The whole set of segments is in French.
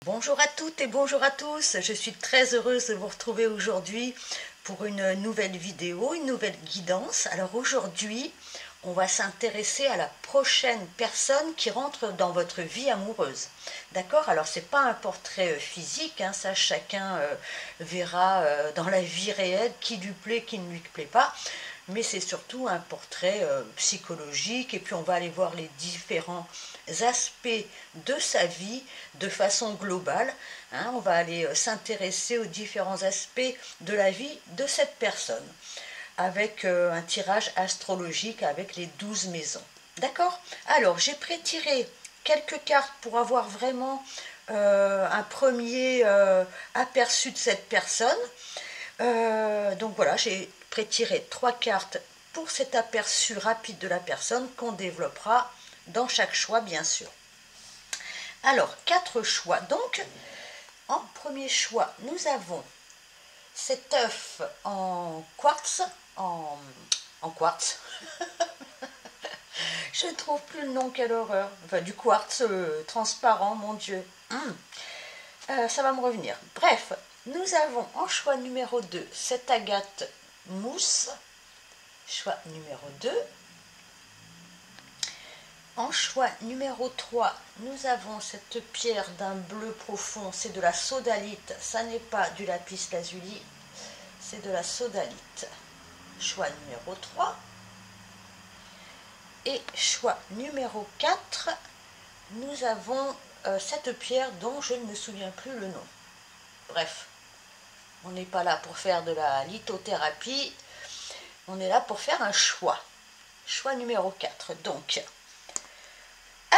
Bonjour à toutes et bonjour à tous, je suis très heureuse de vous retrouver aujourd'hui pour une nouvelle vidéo, une nouvelle guidance. Alors aujourd'hui, on va s'intéresser à la prochaine personne qui rentre dans votre vie amoureuse. D'accord? Alors c'est pas un portrait physique, hein, ça chacun verra dans la vie réelle qui lui plaît, qui ne lui plaît pas. Mais c'est surtout un portrait psychologique et puis on va aller voir les différents aspects de sa vie de façon globale. Hein, on va aller s'intéresser aux différents aspects de la vie de cette personne avec un tirage astrologique avec les 12 maisons. D'accord? Alors j'ai pré-tiré quelques cartes pour avoir vraiment un premier aperçu de cette personne. Donc voilà, j'ai pré-tiré 3 cartes pour cet aperçu rapide de la personne qu'on développera dans chaque choix, bien sûr. Alors, 4 choix. Donc, en premier choix, nous avons cet œuf en quartz, en quartz. Je ne trouve plus le nom, quelle horreur. Enfin, du quartz transparent, mon Dieu. Ça va me revenir. Bref, nous avons en choix numéro 2 cette agate mousse. Choix numéro 2. En choix numéro 3, nous avons cette pierre d'un bleu profond, c'est de la sodalite, ça n'est pas du lapis lazuli, c'est de la sodalite. Choix numéro 3. Et choix numéro 4, nous avons cette pierre dont je ne me souviens plus le nom. Bref, on n'est pas là pour faire de la lithothérapie, on est là pour faire un choix. Choix numéro 4, donc...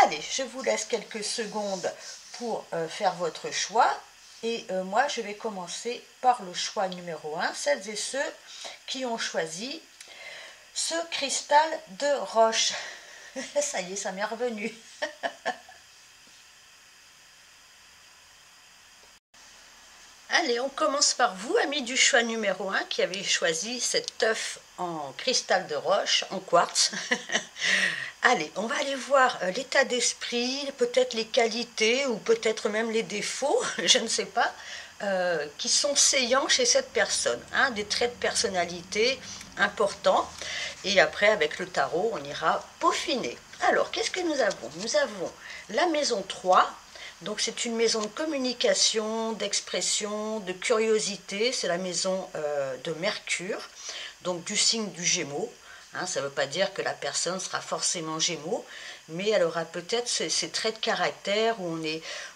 Allez, je vous laisse quelques secondes pour faire votre choix. Et moi, je vais commencer par le choix numéro 1. Celles et ceux qui ont choisi ce cristal de roche. Ça y est, ça m'est revenu. Allez, on commence par vous, amis du choix numéro 1, qui avez choisi cet œuf en cristal de roche, en quartz. Allez, on va aller voir l'état d'esprit, peut-être les qualités ou peut-être même les défauts, je ne sais pas, qui sont saillants chez cette personne. Hein, des traits de personnalité importants. Et après, avec le tarot, on ira peaufiner. Alors, qu'est-ce que nous avons? Nous avons la maison 3. Donc c'est une maison de communication, d'expression, de curiosité. C'est la maison de Mercure, donc du signe du Gémeaux. Hein, ça ne veut pas dire que la personne sera forcément Gémeaux, mais elle aura peut-être ces traits de caractère où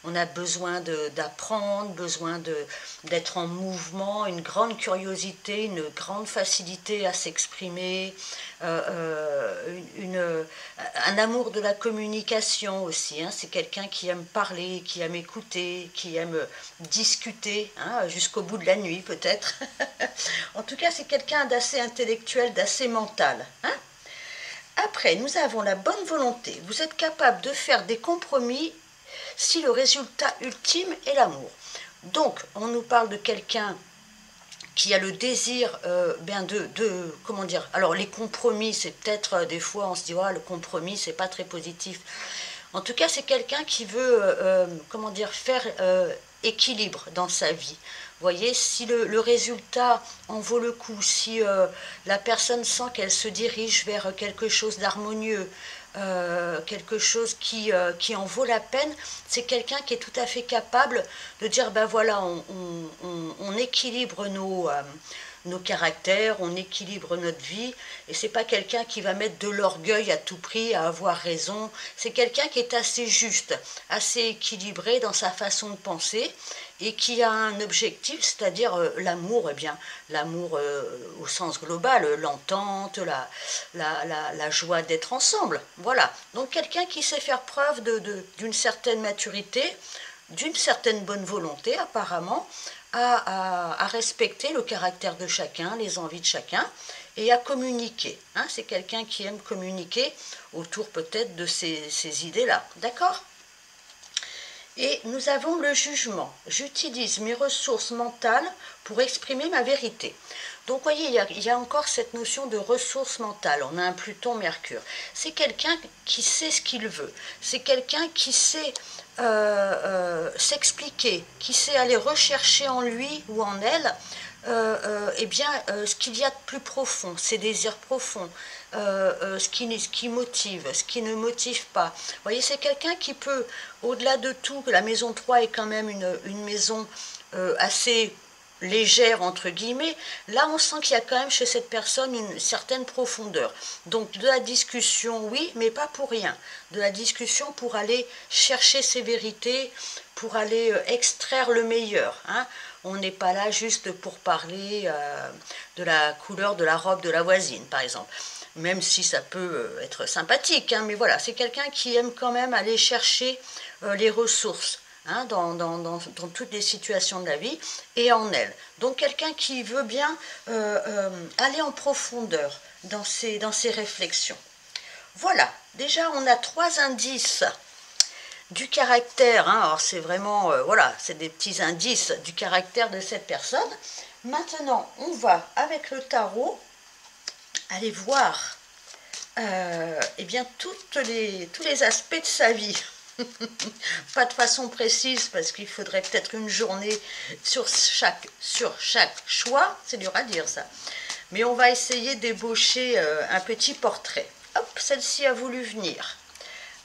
on a besoin d'apprendre, besoin d'être en mouvement, une grande curiosité, une grande facilité à s'exprimer, un amour de la communication aussi. Hein, c'est quelqu'un qui aime parler, qui aime écouter, qui aime discuter, hein, jusqu'au bout de la nuit peut-être. En tout cas, c'est quelqu'un d'assez intellectuel, d'assez mental. Hein. Après, nous avons la bonne volonté. Vous êtes capable de faire des compromis si le résultat ultime est l'amour. Donc, on nous parle de quelqu'un qui a le désir comment dire, alors les compromis, c'est peut-être des fois on se dit, oh, le compromis, c'est pas très positif. En tout cas, c'est quelqu'un qui veut, comment dire, faire équilibre dans sa vie. Vous voyez, si le résultat en vaut le coup, si la personne sent qu'elle se dirige vers quelque chose d'harmonieux, quelque chose qui en vaut la peine, c'est quelqu'un qui est tout à fait capable de dire, ben voilà, on équilibre nos caractères, on équilibre notre vie, et c'est pas quelqu'un qui va mettre de l'orgueil à tout prix, à avoir raison. C'est quelqu'un qui est assez juste, assez équilibré dans sa façon de penser, et qui a un objectif, c'est-à-dire l'amour, eh bien, l'amour au sens global, l'entente, la joie d'être ensemble. Voilà. Donc quelqu'un qui sait faire preuve d'une certaine maturité, d'une certaine bonne volonté apparemment, à respecter le caractère de chacun, les envies de chacun, et à communiquer. Hein, c'est quelqu'un qui aime communiquer autour peut-être de ces idées-là. D'accord ? Et nous avons le jugement. J'utilise mes ressources mentales pour exprimer ma vérité. Donc, vous voyez, il y a encore cette notion de ressources mentales. On a un Pluton-Mercure. C'est quelqu'un qui sait ce qu'il veut. C'est quelqu'un qui sait s'expliquer, qui sait aller rechercher en lui ou en elle eh bien, ce qu'il y a de plus profond, ses désirs profonds, ce qui motive, ce qui ne motive pas. Vous voyez, c'est quelqu'un qui peut, au-delà de tout, que la maison 3 est quand même une maison assez légère, entre guillemets, là on sent qu'il y a quand même chez cette personne une certaine profondeur. Donc de la discussion, oui, mais pas pour rien. De la discussion pour aller chercher ses vérités, pour aller extraire le meilleur, hein. On n'est pas là juste pour parler de la couleur de la robe de la voisine, par exemple. Même si ça peut être sympathique, hein, mais voilà, c'est quelqu'un qui aime quand même aller chercher les ressources, hein, dans toutes les situations de la vie et en elle. Donc quelqu'un qui veut bien aller en profondeur dans ses réflexions. Voilà, déjà on a 3 indices du caractère, hein, alors c'est vraiment, voilà, c'est des petits indices du caractère de cette personne. Maintenant, on va, avec le tarot, aller voir eh bien, tous les aspects de sa vie. Pas de façon précise, parce qu'il faudrait peut-être une journée sur chaque choix, c'est dur à dire ça. Mais on va essayer d'ébaucher un petit portrait. Hop, celle-ci a voulu venir.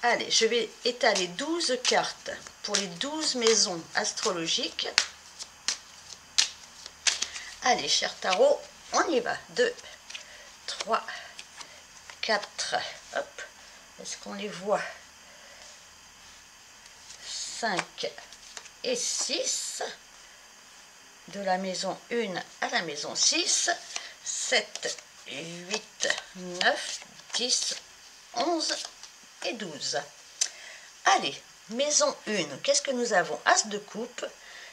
Allez, je vais étaler 12 cartes pour les 12 maisons astrologiques. Allez, cher tarot, on y va. 2, 3, 4, hop, est-ce qu'on les voit? 5 et 6, de la maison 1 à la maison 6, 7, 8, 9, 10, 11 et 12. Allez, maison 1, qu'est-ce que nous avons? As de coupe.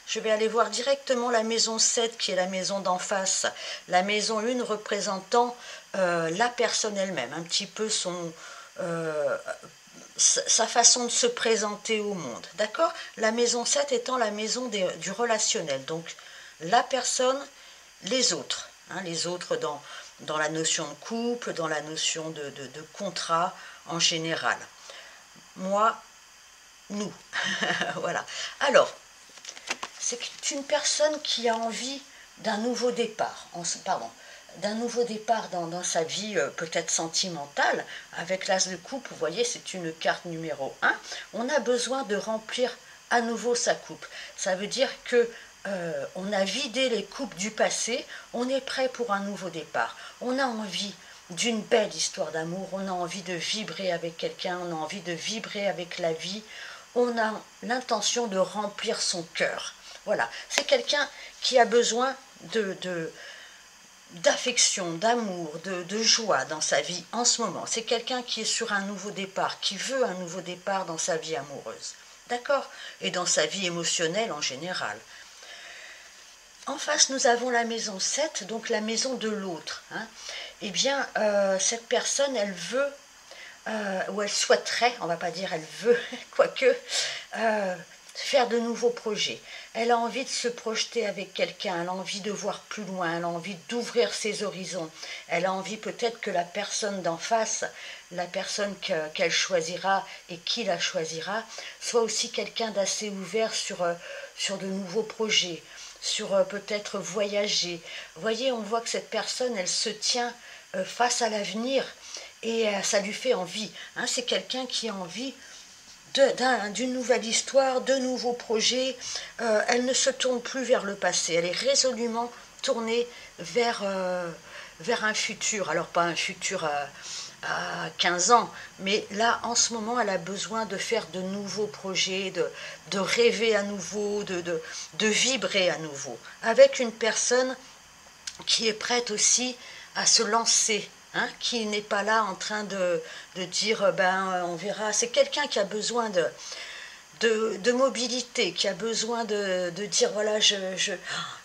Je vais aller voir directement la maison 7 qui est la maison d'en face. La maison 1 représentant la personne elle-même, un petit peu sa façon de se présenter au monde. D'accord? La maison 7 étant la maison du relationnel. Donc la personne, les autres. Hein, les autres dans la notion de couple, dans la notion de contrat en général. Moi, nous. Voilà. Alors, c'est une personne qui a envie d'un nouveau départ, d'un nouveau départ dans sa vie peut-être sentimentale. Avec l'as de coupe, vous voyez, c'est une carte numéro 1. On a besoin de remplir à nouveau sa coupe. Ça veut dire que on a vidé les coupes du passé, on est prêt pour un nouveau départ. On a envie d'une belle histoire d'amour, on a envie de vibrer avec quelqu'un, on a envie de vibrer avec la vie, on a l'intention de remplir son cœur. Voilà, c'est quelqu'un qui a besoin d'affection, d'amour, de joie dans sa vie en ce moment. C'est quelqu'un qui est sur un nouveau départ, qui veut un nouveau départ dans sa vie amoureuse. D'accord? Et dans sa vie émotionnelle en général. En face, nous avons la maison 7, donc la maison de l'autre. Hein. Eh bien, cette personne, elle veut, ou elle souhaiterait, on ne va pas dire elle veut, quoique, faire de nouveaux projets. Elle a envie de se projeter avec quelqu'un, elle a envie de voir plus loin, elle a envie d'ouvrir ses horizons. Elle a envie peut-être que la personne d'en face, la personne qu'elle choisira et qui la choisira, soit aussi quelqu'un d'assez ouvert sur de nouveaux projets, sur peut-être voyager. Vous voyez, on voit que cette personne, elle se tient face à l'avenir et ça lui fait envie. Hein, c'est quelqu'un qui a envie d'une nouvelle histoire, de nouveaux projets. Elle ne se tourne plus vers le passé, elle est résolument tournée vers un futur. Alors pas un futur à 15 ans, mais là en ce moment elle a besoin de faire de nouveaux projets, de rêver à nouveau, de vibrer à nouveau, avec une personne qui est prête aussi à se lancer. Hein, qui n'est pas là en train de dire on verra. C'est quelqu'un qui a besoin de mobilité, qui a besoin de dire voilà,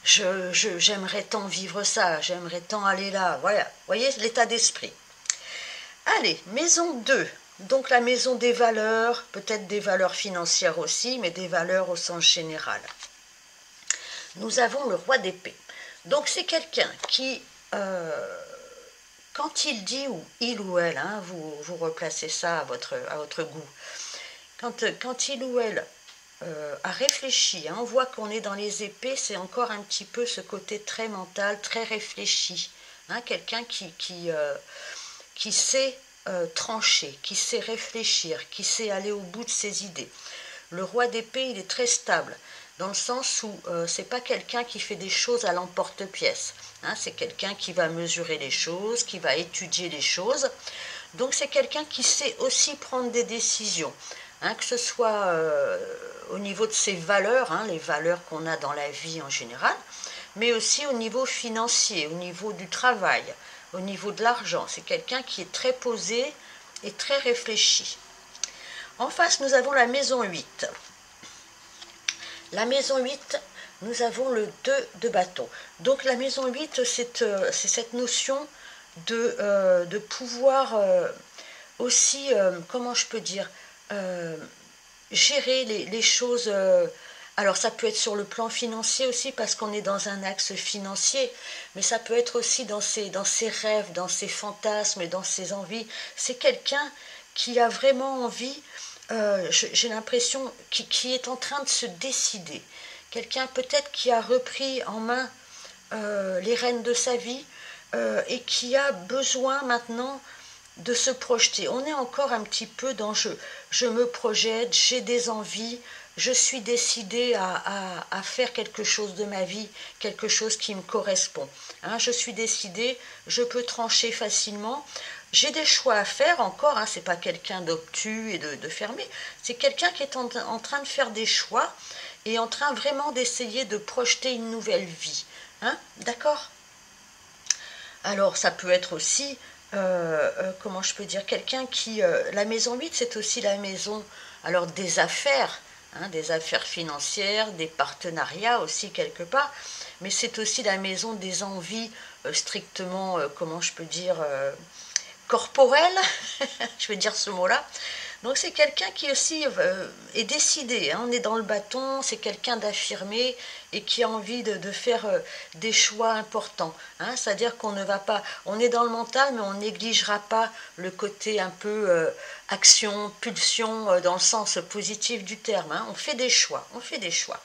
j'aimerais tant vivre ça, j'aimerais tant aller là. Voilà, vous voyez l'état d'esprit. Allez, maison 2. Donc la maison des valeurs, peut-être des valeurs financières aussi, mais des valeurs au sens général. Nous avons le roi d'épée. Donc c'est quelqu'un qui... quand il dit, ou il ou elle, hein, vous replacez ça à votre goût, quand il ou elle a réfléchi. Hein. On voit qu'on est dans les épées, c'est encore un petit peu ce côté très mental, très réfléchi. Hein. Quelqu'un qui sait trancher, qui sait réfléchir, qui sait aller au bout de ses idées. Le roi d'épée, il est très stable, dans le sens où c'est pas quelqu'un qui fait des choses à l'emporte-pièce. Hein. C'est quelqu'un qui va mesurer les choses, qui va étudier les choses. Donc c'est quelqu'un qui sait aussi prendre des décisions. Hein, que ce soit au niveau de ses valeurs, hein, les valeurs qu'on a dans la vie en général, mais aussi au niveau financier, au niveau du travail, au niveau de l'argent. C'est quelqu'un qui est très posé et très réfléchi. En face, nous avons la maison 8. La maison 8, nous avons le 2 de bâton. Donc la maison 8, c'est cette notion de pouvoir aussi, comment je peux dire, gérer les choses. Alors ça peut être sur le plan financier aussi parce qu'on est dans un axe financier, mais ça peut être aussi dans ses rêves, dans ses fantasmes et dans ses envies. C'est quelqu'un qui a vraiment envie, j'ai l'impression, qui est en train de se décider. Quelqu'un peut-être qui a repris en main les rênes de sa vie et qui a besoin maintenant de se projeter. On est encore un petit peu dans je me projette, j'ai des envies, je suis décidée à faire quelque chose de ma vie, quelque chose qui me correspond. Hein, je suis décidée, je peux trancher facilement. J'ai des choix à faire encore, hein, c'est pas quelqu'un d'obtus et de fermé, c'est quelqu'un qui est en train de faire des choix et en train vraiment d'essayer de projeter une nouvelle vie. Hein, d'accord ? Alors ça peut être aussi, comment je peux dire, quelqu'un qui... la maison 8, c'est aussi la maison alors des affaires, hein, des affaires financières, des partenariats aussi quelque part, mais c'est aussi la maison des envies strictement, comment je peux dire, corporelles, je vais dire ce mot-là. Donc c'est quelqu'un qui aussi est décidé, hein, on est dans le bâton, c'est quelqu'un d'affirmé et qui a envie de faire des choix importants. Hein, c'est-à-dire qu'on ne va pas, on est dans le mental, mais on ne négligera pas le côté un peu action, pulsion, dans le sens positif du terme. Hein, on fait des choix, on fait des choix.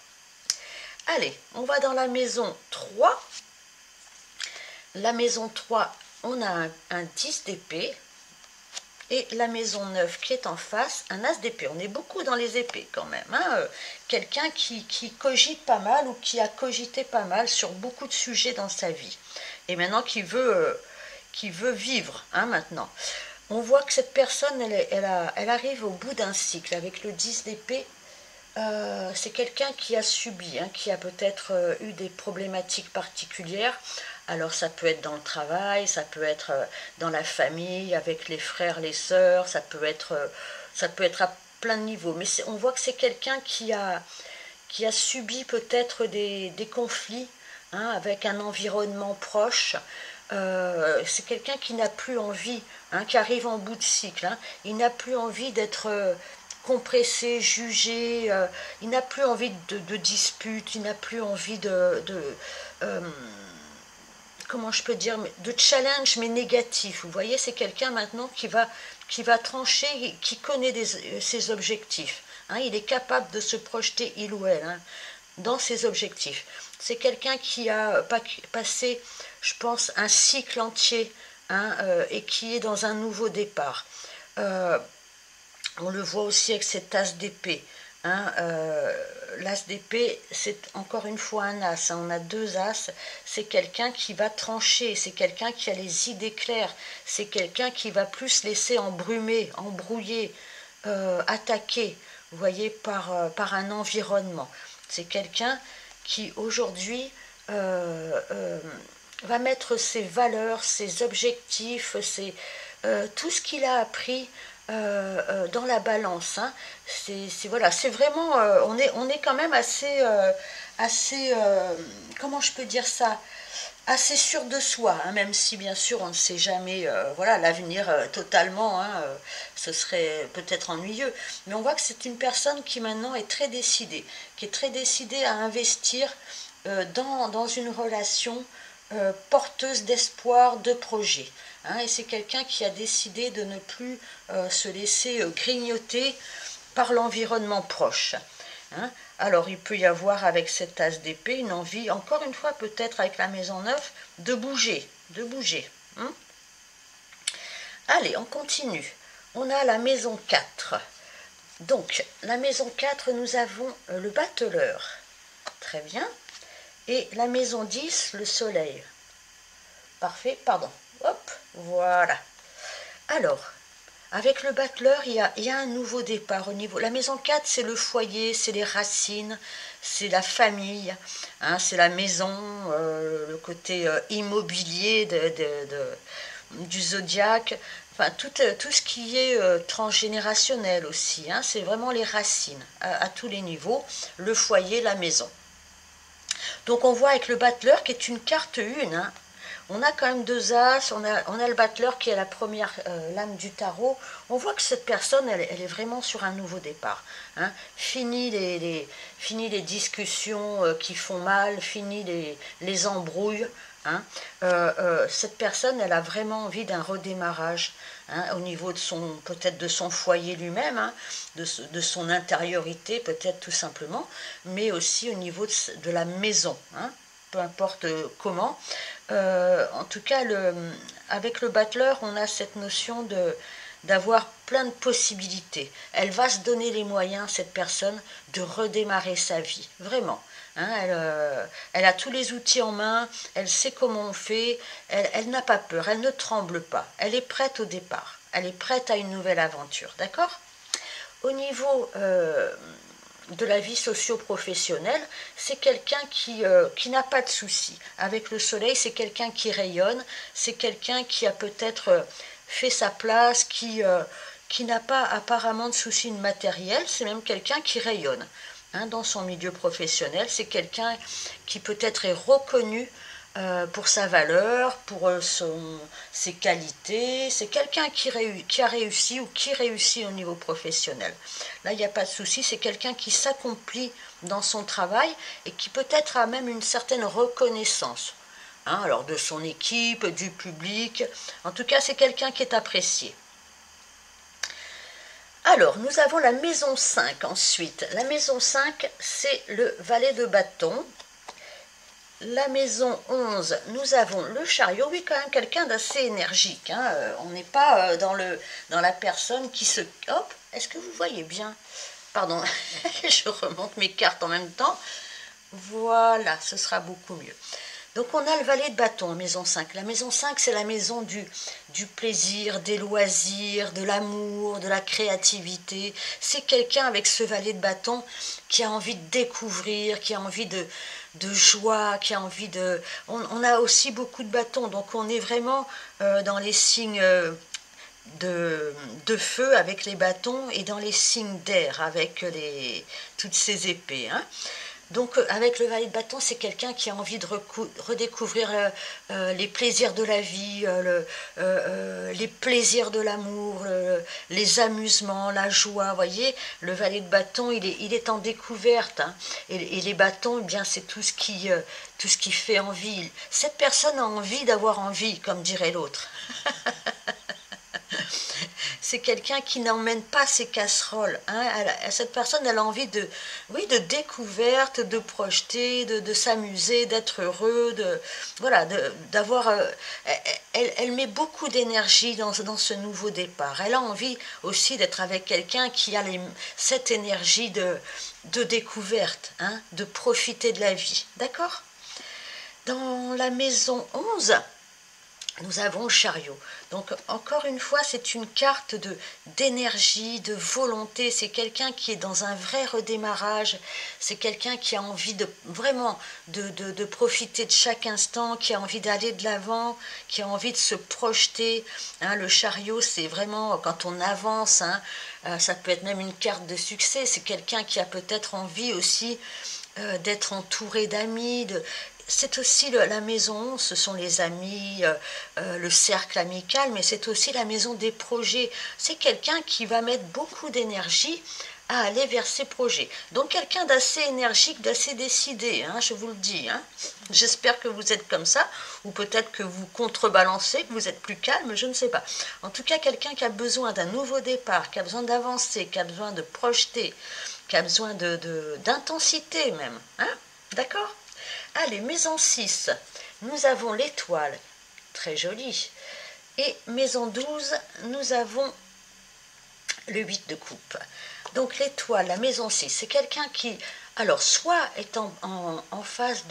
Allez, on va dans la maison 3. La maison 3, on a un 10 d'épée. Et la maison 9 qui est en face, un as d'épée. On est beaucoup dans les épées quand même. Hein. Quelqu'un qui cogite pas mal ou qui a cogité pas mal sur beaucoup de sujets dans sa vie. Et maintenant qui veut vivre, hein, maintenant. On voit que cette personne, elle arrive au bout d'un cycle. Avec le 10 d'épée, c'est quelqu'un qui a subi, hein, qui a peut-être eu des problématiques particulières. Alors ça peut être dans le travail, ça peut être dans la famille, avec les frères, les sœurs, ça peut être à plein de niveaux. Mais on voit que c'est quelqu'un qui a subi peut-être des conflits, hein, avec un environnement proche. C'est quelqu'un qui n'a plus envie, hein, qui arrive en bout de cycle. Hein, il n'a plus envie d'être compressé, jugé, il n'a plus envie de disputes, il n'a plus envie comment je peux dire, de challenge mais négatif. Vous voyez, c'est quelqu'un maintenant qui va trancher, qui connaît ses objectifs. Hein, il est capable de se projeter, il ou elle, hein, dans ses objectifs. C'est quelqu'un qui a passé, je pense, un cycle entier, hein, et qui est dans un nouveau départ. On le voit aussi avec cette as d'épée. Hein, l'as d'épée, c'est encore une fois un as, hein, on a deux as, c'est quelqu'un qui va trancher, c'est quelqu'un qui a les idées claires, c'est quelqu'un qui va plus se laisser embrumer, embrouiller, attaquer, vous voyez, par un environnement. C'est quelqu'un qui aujourd'hui va mettre ses valeurs, ses objectifs, tout ce qu'il a appris dans la balance. Hein. Voilà, c'est vraiment, on est quand même assez comment je peux dire ça, assez sûr de soi, hein, même si bien sûr on ne sait jamais, voilà, l'avenir totalement, hein, ce serait peut-être ennuyeux, mais on voit que c'est une personne qui maintenant est très décidée, à investir dans une relation porteuse d'espoir, de projet. Hein, et c'est quelqu'un qui a décidé de ne plus se laisser grignoter par l'environnement proche. hein. Alors, il peut y avoir avec cette as d'épée une envie, encore une fois, peut-être avec la maison 9, de bouger, hein. Allez, on continue. On a la maison 4. Donc, la maison 4, nous avons le battleur. Très bien. Et la maison 10, le soleil. Parfait, pardon. Hop, voilà. Alors, avec le battleur, il y a un nouveau départ au niveau. La maison 4, c'est le foyer, c'est les racines, c'est la famille, hein, c'est la maison, le côté immobilier du zodiaque, enfin tout ce qui est transgénérationnel aussi, hein, c'est vraiment les racines à tous les niveaux, le foyer, la maison. Donc on voit avec le battleur qui est une carte une, hein, on a quand même deux as, on a le battleur qui est la première lame du tarot. On voit que cette personne, elle est vraiment sur un nouveau départ. Hein. Fini les discussions qui font mal, fini les embrouilles. Hein. Cette personne, elle a vraiment envie d'un redémarrage, hein, au niveau de peut-être de son foyer lui-même, hein, de son intériorité peut-être tout simplement, mais aussi au niveau de la maison, hein, peu importe comment. En tout cas, avec le battleur, on a cette notion d'avoir plein de possibilités. Elle va se donner les moyens, cette personne, de redémarrer sa vie, vraiment. Hein, elle a tous les outils en main, elle sait comment on fait, elle n'a pas peur, elle ne tremble pas, elle est prête au départ, elle est prête à une nouvelle aventure, d'accord? Au niveau de la vie socio-professionnelle, c'est quelqu'un qui n'a pas de soucis. Avec le soleil, c'est quelqu'un qui rayonne, c'est quelqu'un qui a peut-être fait sa place, qui n'a pas apparemment de soucis matériels, c'est même quelqu'un qui rayonne. Hein, dans son milieu professionnel, c'est quelqu'un qui peut-être est reconnu pour sa valeur, pour ses qualités. C'est quelqu'un qui a réussi ou qui réussit au niveau professionnel. Là, il n'y a pas de souci, c'est quelqu'un qui s'accomplit dans son travail et qui peut-être a même une certaine reconnaissance. Hein, alors de son équipe, du public. En tout cas, c'est quelqu'un qui est apprécié. Alors, nous avons la maison 5 ensuite. La maison 5, c'est le valet de bâton. La maison 11, nous avons le chariot. Oui, quand même quelqu'un d'assez énergique. Hein. On n'est pas dans la personne qui se... Hop, est-ce que vous voyez bien? Pardon, je remonte mes cartes en même temps. Voilà, ce sera beaucoup mieux. Donc on a le valet de bâton, maison 5. La maison 5, c'est la maison du plaisir, des loisirs, de l'amour, de la créativité. C'est quelqu'un avec ce valet de bâton qui a envie de découvrir, qui a envie de joie, qui a envie de... On a aussi beaucoup de bâtons, donc on est vraiment dans les signes de feu avec les bâtons et dans les signes d'air avec toutes ces épées, hein. Donc avec le valet de bâton, c'est quelqu'un qui a envie de redécouvrir les plaisirs de la vie, les plaisirs de l'amour, les amusements, la joie. Vous voyez, le valet de bâton, il est en découverte. Hein, et les bâtons, eh bien, c'est tout ce qui fait envie. Cette personne a envie d'avoir envie, comme dirait l'autre. C'est quelqu'un qui n'emmène pas ses casseroles. Hein. Cette personne, elle a envie de découverte, de projeter, de s'amuser, d'être heureux, d'avoir. Elle met beaucoup d'énergie dans ce nouveau départ. Elle a envie aussi d'être avec quelqu'un qui a cette énergie de découverte, hein, de profiter de la vie. D'accord? Dans la maison 11, nous avons le chariot. Donc, encore une fois, c'est une carte d'énergie, de volonté. C'est quelqu'un qui est dans un vrai redémarrage. C'est quelqu'un qui a envie vraiment de profiter de chaque instant, qui a envie d'aller de l'avant, qui a envie de se projeter. Hein, le chariot, c'est vraiment quand on avance. Hein, ça peut être même une carte de succès. C'est quelqu'un qui a peut-être envie aussi d'être entouré d'amis, c'est aussi la maison, ce sont les amis, le cercle amical, mais c'est aussi la maison des projets. C'est quelqu'un qui va mettre beaucoup d'énergie à aller vers ses projets. Donc quelqu'un d'assez énergique, d'assez décidé, hein, je vous le dis. Hein. J'espère que vous êtes comme ça, ou peut-être que vous contrebalancez, que vous êtes plus calme, je ne sais pas. En tout cas, quelqu'un qui a besoin d'un nouveau départ, qui a besoin d'avancer, qui a besoin de projeter, qui a besoin d'intensité même. Hein, d'accord? Allez, maison 6, nous avons l'étoile, très jolie. Et maison 12, nous avons le 8 de coupe. Donc l'étoile, la maison 6, c'est quelqu'un qui, alors soit est en phase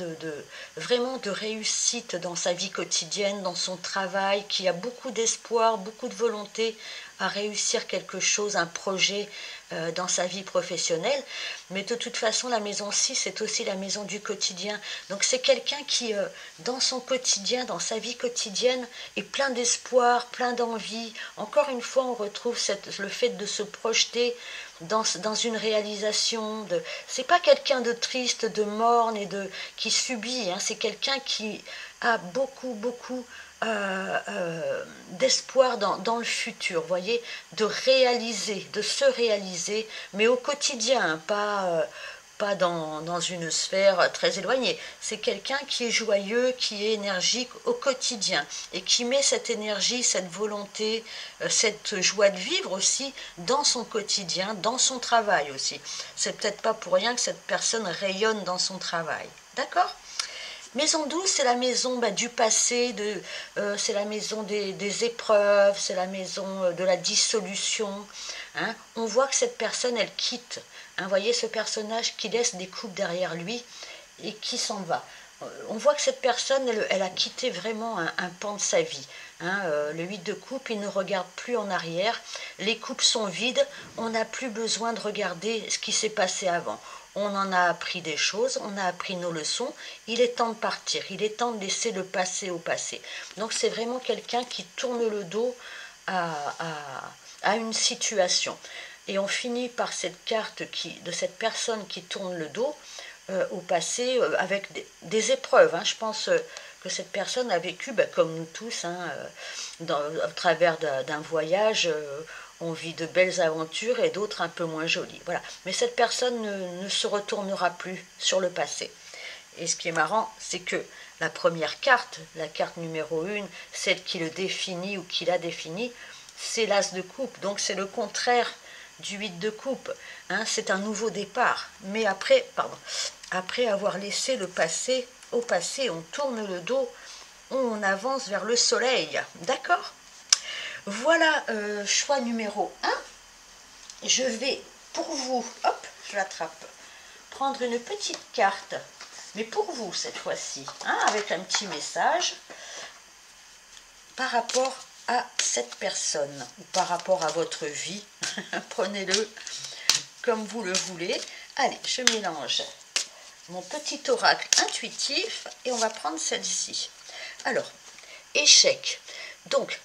vraiment de réussite dans sa vie quotidienne, dans son travail, qui a beaucoup d'espoir, beaucoup de volonté à réussir quelque chose, un projet dans sa vie professionnelle. Mais de toute façon, la maison 6, c'est aussi la maison du quotidien. Donc c'est quelqu'un qui, dans son quotidien, dans sa vie quotidienne, est plein d'espoir, plein d'envie. Encore une fois, on retrouve le fait de se projeter dans une réalisation. C'est pas quelqu'un de triste, de morne et qui subit. Hein, c'est quelqu'un qui a beaucoup d'espoir dans le futur, vous voyez, de se réaliser, mais au quotidien, pas dans une sphère très éloignée. C'est quelqu'un qui est joyeux, qui est énergique au quotidien et qui met cette énergie, cette volonté, cette joie de vivre aussi dans son quotidien, dans son travail aussi. C'est peut-être pas pour rien que cette personne rayonne dans son travail. D'accord ? Maison 12, c'est la maison du passé, c'est la maison des épreuves, c'est la maison de la dissolution. Hein. On voit que cette personne, elle quitte. Hein, voyez ce personnage qui laisse des coupes derrière lui et qui s'en va. On voit que cette personne, elle a quitté vraiment un pan de sa vie. Hein, le 8 de coupe, il ne regarde plus en arrière. Les coupes sont vides. On n'a plus besoin de regarder ce qui s'est passé avant. On en a appris des choses, on a appris nos leçons, il est temps de partir, il est temps de laisser le passé au passé. Donc c'est vraiment quelqu'un qui tourne le dos à une situation. Et on finit par cette carte de cette personne qui tourne le dos au passé avec des épreuves. Hein. Je pense que cette personne a vécu, comme nous tous, hein, à travers d'un voyage. On vit de belles aventures et d'autres un peu moins jolies. Voilà. Mais cette personne ne se retournera plus sur le passé. Et ce qui est marrant, c'est que la première carte, la carte numéro 1, celle qui le définit ou qui l'a défini, c'est l'as de coupe. Donc c'est le contraire du 8 de coupe. Hein, c'est un nouveau départ. Mais après avoir laissé le passé au passé, on tourne le dos, on avance vers le soleil. D'accord ? Voilà, choix numéro 1. Je vais, pour vous, hop, je l'attrape, prendre une petite carte, mais pour vous cette fois-ci, hein, avec un petit message par rapport à cette personne, ou par rapport à votre vie. Prenez-le comme vous le voulez. Allez, je mélange mon petit oracle intuitif et on va prendre celle-ci. Alors, échec. Donc,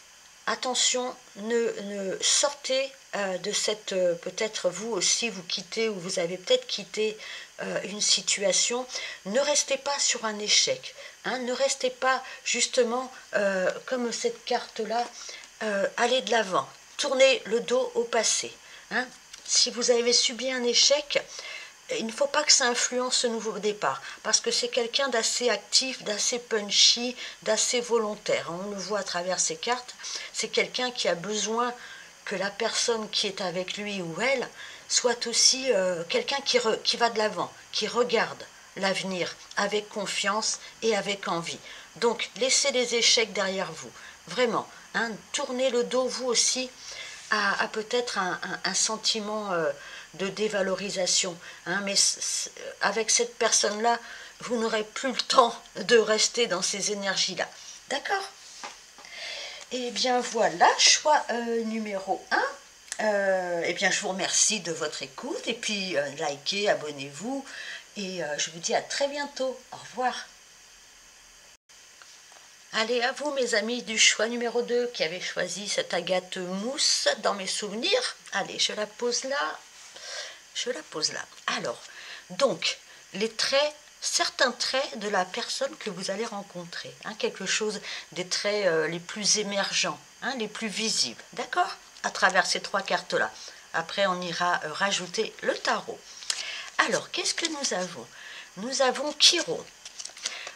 attention, ne sortez de cette, peut-être vous aussi vous quittez ou vous avez peut-être quitté une situation, ne restez pas sur un échec, hein, ne restez pas justement comme cette carte-là, allez de l'avant, tournez le dos au passé. Hein. Si vous avez subi un échec, il ne faut pas que ça influence ce nouveau départ, parce que c'est quelqu'un d'assez actif, d'assez punchy, d'assez volontaire. On le voit à travers ces cartes, c'est quelqu'un qui a besoin que la personne qui est avec lui ou elle soit aussi quelqu'un qui va de l'avant, qui regarde l'avenir avec confiance et avec envie. Donc, laissez les échecs derrière vous, vraiment. Hein, tournez le dos, vous aussi, à peut-être un sentiment de dévalorisation. Hein, mais avec cette personne-là, vous n'aurez plus le temps de rester dans ces énergies-là. D'accord ? Eh bien voilà, choix numéro 1. Eh bien je vous remercie de votre écoute et puis likez, abonnez-vous et je vous dis à très bientôt. Au revoir. Allez, à vous mes amis du choix numéro 2 qui avez choisi cette agate mousse dans mes souvenirs. Allez, je la pose là. Je la pose là. Alors, donc, les traits, certains traits de la personne que vous allez rencontrer. Hein, quelque chose des traits les plus émergents, hein, les plus visibles. D'accord ? À travers ces 3 cartes-là. Après, on ira rajouter le tarot. Alors, qu'est-ce que nous avons ? Nous avons Chiron.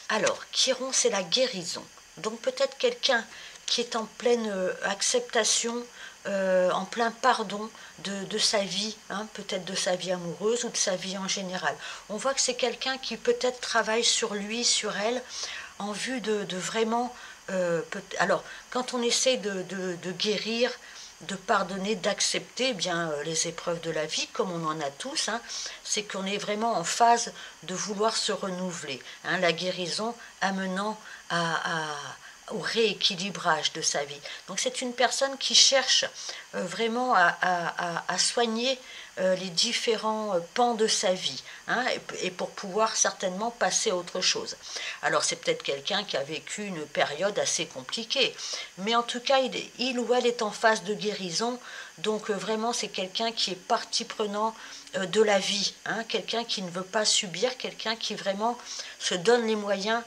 Alors, Chiron, c'est la guérison. Donc, peut-être quelqu'un qui est en pleine acceptation en plein pardon de sa vie, hein, peut-être de sa vie amoureuse ou de sa vie en général. On voit que c'est quelqu'un qui peut-être travaille sur lui, sur elle, en vue de vraiment... alors, quand on essaie de guérir, de pardonner, d'accepter eh bien les épreuves de la vie, comme on en a tous, hein, c'est qu'on est vraiment en phase de vouloir se renouveler. Hein, la guérison amenant au rééquilibrage de sa vie. Donc c'est une personne qui cherche vraiment à soigner les différents pans de sa vie, hein, et pour pouvoir certainement passer à autre chose. Alors c'est peut-être quelqu'un qui a vécu une période assez compliquée, mais en tout cas il ou elle est en phase de guérison, donc vraiment c'est quelqu'un qui est partie prenante de la vie, hein, quelqu'un qui ne veut pas subir, quelqu'un qui vraiment se donne les moyens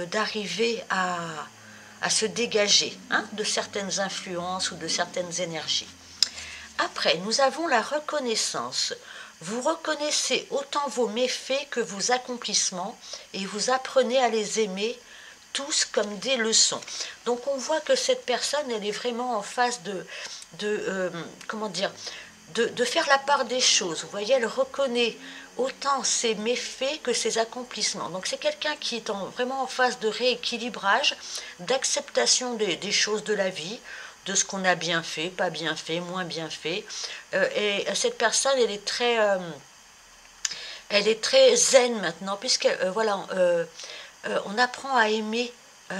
d'arriver à se dégager, hein, de certaines influences ou de certaines énergies. Après, nous avons la reconnaissance. Vous reconnaissez autant vos méfaits que vos accomplissements et vous apprenez à les aimer tous comme des leçons. Donc on voit que cette personne, elle est vraiment en phase comment dire, de faire la part des choses. Vous voyez, elle reconnaît autant ses méfaits que ses accomplissements. Donc c'est quelqu'un qui est vraiment en phase de rééquilibrage, d'acceptation des choses de la vie, de ce qu'on a bien fait, pas bien fait, moins bien fait. Et cette personne, elle est très zen maintenant, puisque voilà, on apprend à aimer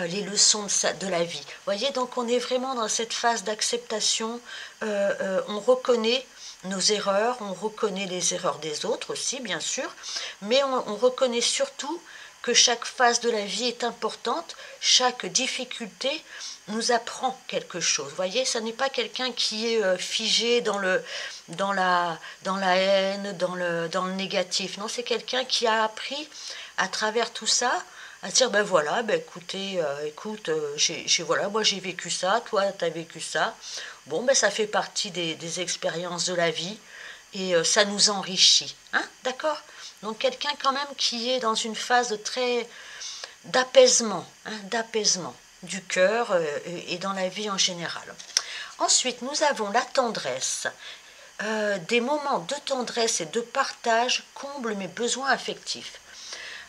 les leçons de la vie. Vous voyez, donc on est vraiment dans cette phase d'acceptation. On reconnaît nos erreurs, on reconnaît les erreurs des autres aussi, bien sûr, mais on reconnaît surtout que chaque phase de la vie est importante, chaque difficulté nous apprend quelque chose. Vous voyez, ça n'est pas quelqu'un qui est figé dans la haine, dans le négatif. Non, c'est quelqu'un qui a appris à travers tout ça à dire ben voilà, ben écoutez, voilà, moi j'ai vécu ça, toi tu as vécu ça. Bon, ben ça fait partie des expériences de la vie et ça nous enrichit. Hein, d'accord? Donc quelqu'un quand même qui est dans une phase d'apaisement, hein, d'apaisement du cœur et dans la vie en général. Ensuite, nous avons la tendresse. Des moments de tendresse et de partage comblent mes besoins affectifs.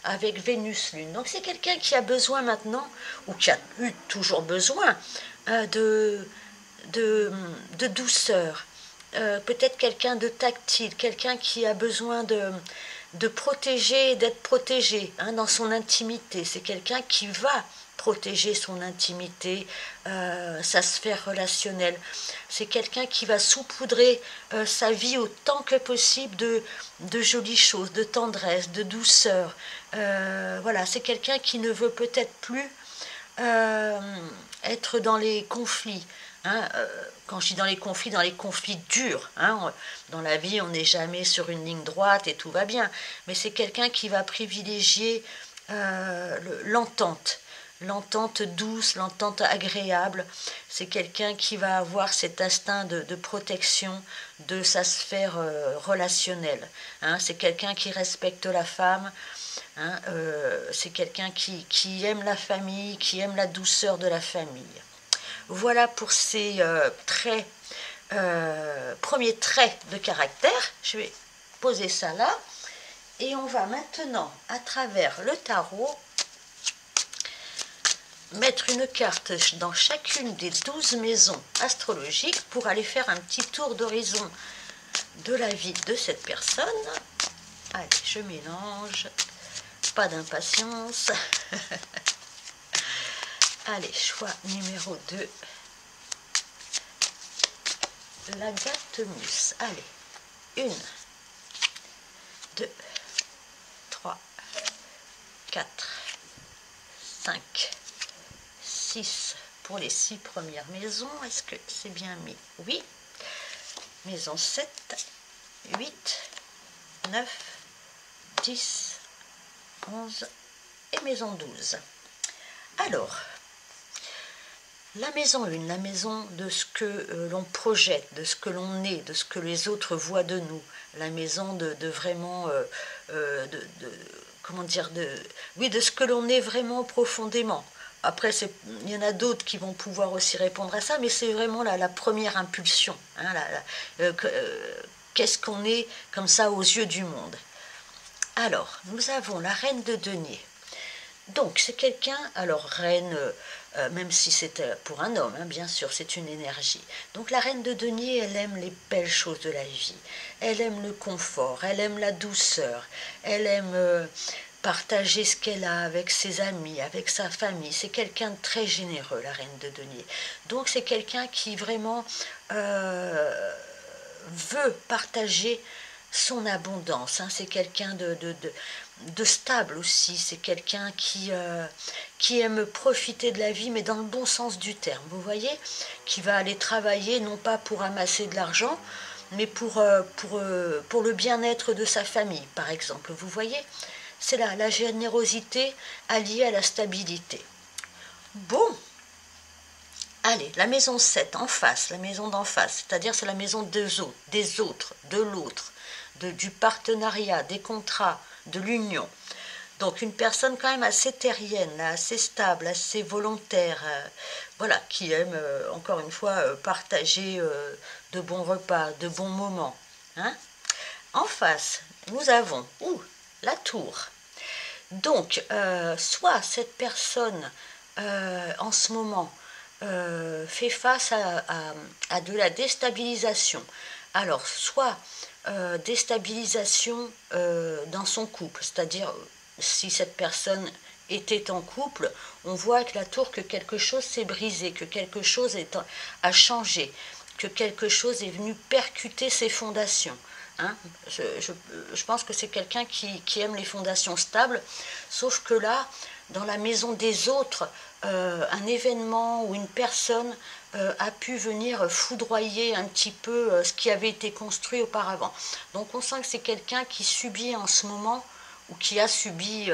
Avec Vénus Lune. Donc c'est quelqu'un qui a besoin maintenant, ou qui a eu toujours besoin, de douceur. Peut-être quelqu'un de tactile, quelqu'un qui a besoin de protéger et d'être protégé, hein, dans son intimité. C'est quelqu'un qui va protéger son intimité, sa sphère relationnelle. C'est quelqu'un qui va saupoudrer sa vie autant que possible de jolies choses, de tendresse, de douceur. Voilà, c'est quelqu'un qui ne veut peut-être plus être dans les conflits. Hein, quand je dis dans les conflits durs, hein, dans la vie on n'est jamais sur une ligne droite et tout va bien, mais c'est quelqu'un qui va privilégier l'entente douce, l'entente agréable. C'est quelqu'un qui va avoir cet instinct de protection de sa sphère relationnelle. Hein, c'est quelqu'un qui respecte la femme. Hein, c'est quelqu'un qui aime la famille, qui aime la douceur de la famille. Voilà pour ces premiers traits de caractère. Je vais poser ça là. Et on va maintenant, à travers le tarot, mettre une carte dans chacune des 12 maisons astrologiques pour aller faire un petit tour d'horizon de la vie de cette personne. Allez, je mélange. Pas d'impatience. Allez, choix numéro 2. La Gâtemus. Allez, 1, 2, 3, 4, 5, 6 pour les 6 premières maisons. Est-ce que c'est bien mis? Oui. Maison 7, 8, 9, 10, 11 et maison 12. Alors, la maison 1, la maison de ce que l'on projette, de ce que l'on est, de ce que les autres voient de nous, la maison de vraiment, comment dire, oui, de ce que l'on est vraiment profondément. Après, il y en a d'autres qui vont pouvoir aussi répondre à ça, mais c'est vraiment la première impulsion. Hein, qu'est-ce qu'on est comme ça aux yeux du monde? Alors, nous avons la reine de denier. Donc, c'est quelqu'un, alors reine, même si c'est pour un homme, hein, bien sûr, c'est une énergie. Donc, la reine de denier, elle aime les belles choses de la vie. Elle aime le confort, elle aime la douceur, elle aime partager ce qu'elle a avec ses amis, avec sa famille. C'est quelqu'un de très généreux, la reine de denier. Donc, c'est quelqu'un qui vraiment veut partager son abondance. Hein. C'est quelqu'un de stable aussi. C'est quelqu'un qui aime profiter de la vie, mais dans le bon sens du terme. Vous voyez, qui va aller travailler non pas pour amasser de l'argent, mais pour le bien-être de sa famille, par exemple. Vous voyez, c'est la générosité alliée à la stabilité. Bon, allez, la maison 7 en face, la maison d'en face, c'est-à-dire c'est la maison des autres, de l'autre, du partenariat, des contrats, de l'union. Donc une personne quand même assez terrienne, là, assez stable, assez volontaire, voilà, qui aime, encore une fois, partager de bons repas, de bons moments. Hein. En face, nous avons la tour. Donc, soit cette personne, en ce moment, fait face à de la déstabilisation. Alors, soit déstabilisation dans son couple, c'est-à-dire si cette personne était en couple, on voit avec la tour que quelque chose s'est brisé, que quelque chose a changé, que quelque chose est venu percuter ses fondations. Hein. Je pense que c'est quelqu'un qui aime les fondations stables, sauf que là, dans la maison des autres, un événement ou une personne a pu venir foudroyer un petit peu ce qui avait été construit auparavant. Donc on sent que c'est quelqu'un qui subit en ce moment, ou qui a subi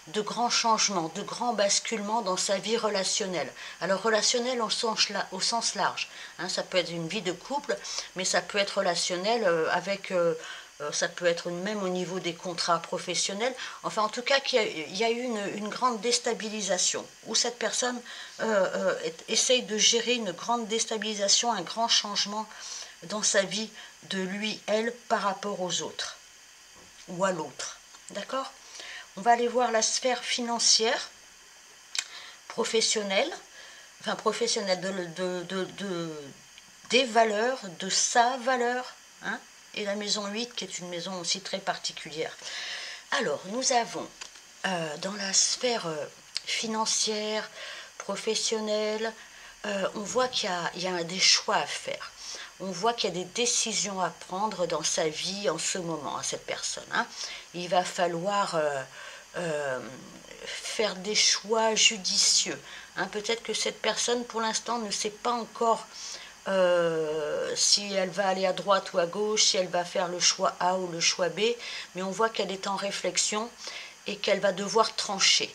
de grands changements, de grands basculements dans sa vie relationnelle. Alors relationnelle au sens large. Hein, ça peut être une vie de couple, mais ça peut être relationnel avec... ça peut être même au niveau des contrats professionnels. Enfin, en tout cas, il y a eu une grande déstabilisation, où cette personne essaye de gérer une grande déstabilisation, un grand changement dans sa vie de lui, elle, par rapport aux autres, ou à l'autre. D'accord ? On va aller voir la sphère financière, professionnelle, enfin professionnelle, des valeurs, de sa valeur, hein, et la maison 8 qui est une maison aussi très particulière. Alors, nous avons dans la sphère financière, professionnelle, on voit qu'il y a des choix à faire. On voit qu'il y a des décisions à prendre dans sa vie en ce moment, à cette personne. Hein. Il va falloir faire des choix judicieux. Hein. Peut-être que cette personne, pour l'instant, ne sait pas encore si elle va aller à droite ou à gauche, si elle va faire le choix A ou le choix B, mais on voit qu'elle est en réflexion et qu'elle va devoir trancher.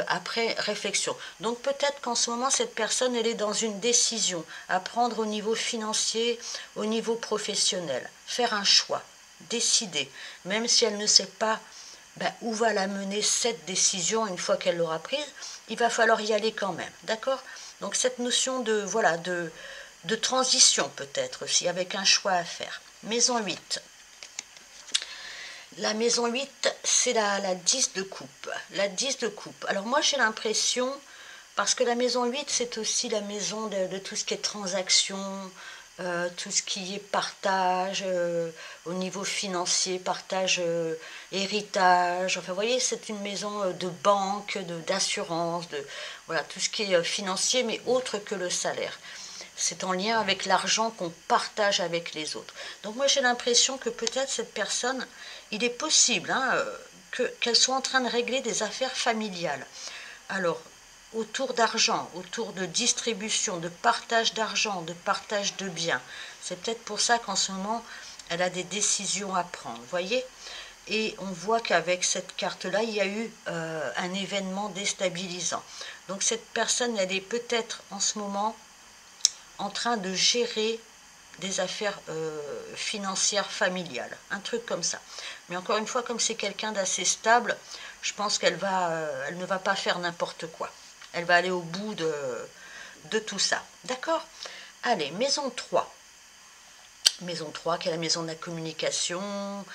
Après réflexion. Donc peut-être qu'en ce moment, cette personne, elle est dans une décision à prendre au niveau financier, au niveau professionnel. Faire un choix, décider, même si elle ne sait pas où va la mener cette décision une fois qu'elle l'aura prise, il va falloir y aller quand même. D'accord ? Donc cette notion de transition peut-être aussi, avec un choix à faire. Maison 8. La maison 8, c'est la 10 de coupe. La 10 de coupe. Alors moi, j'ai l'impression, parce que la maison 8, c'est aussi la maison de tout ce qui est transaction, tout ce qui est partage au niveau financier, partage héritage. Enfin, vous voyez, c'est une maison de banque, d'assurance, voilà, tout ce qui est financier, mais autre que le salaire. C'est en lien avec l'argent qu'on partage avec les autres. Donc moi j'ai l'impression que peut-être cette personne, il est possible qu'elle soit en train de régler des affaires familiales. Alors, autour d'argent, autour de distribution, de partage d'argent, de partage de biens. C'est peut-être pour ça qu'en ce moment, elle a des décisions à prendre, vous voyez ? Et on voit qu'avec cette carte-là, il y a eu un événement déstabilisant. Donc cette personne, elle est peut-être en ce moment en train de gérer des affaires financières familiales, un truc comme ça. Mais encore une fois, comme c'est quelqu'un d'assez stable, je pense qu'elle elle ne va pas faire n'importe quoi. Elle va aller au bout de tout ça. D'accord? Allez, maison 3. Maison 3, qui est la maison de la communication,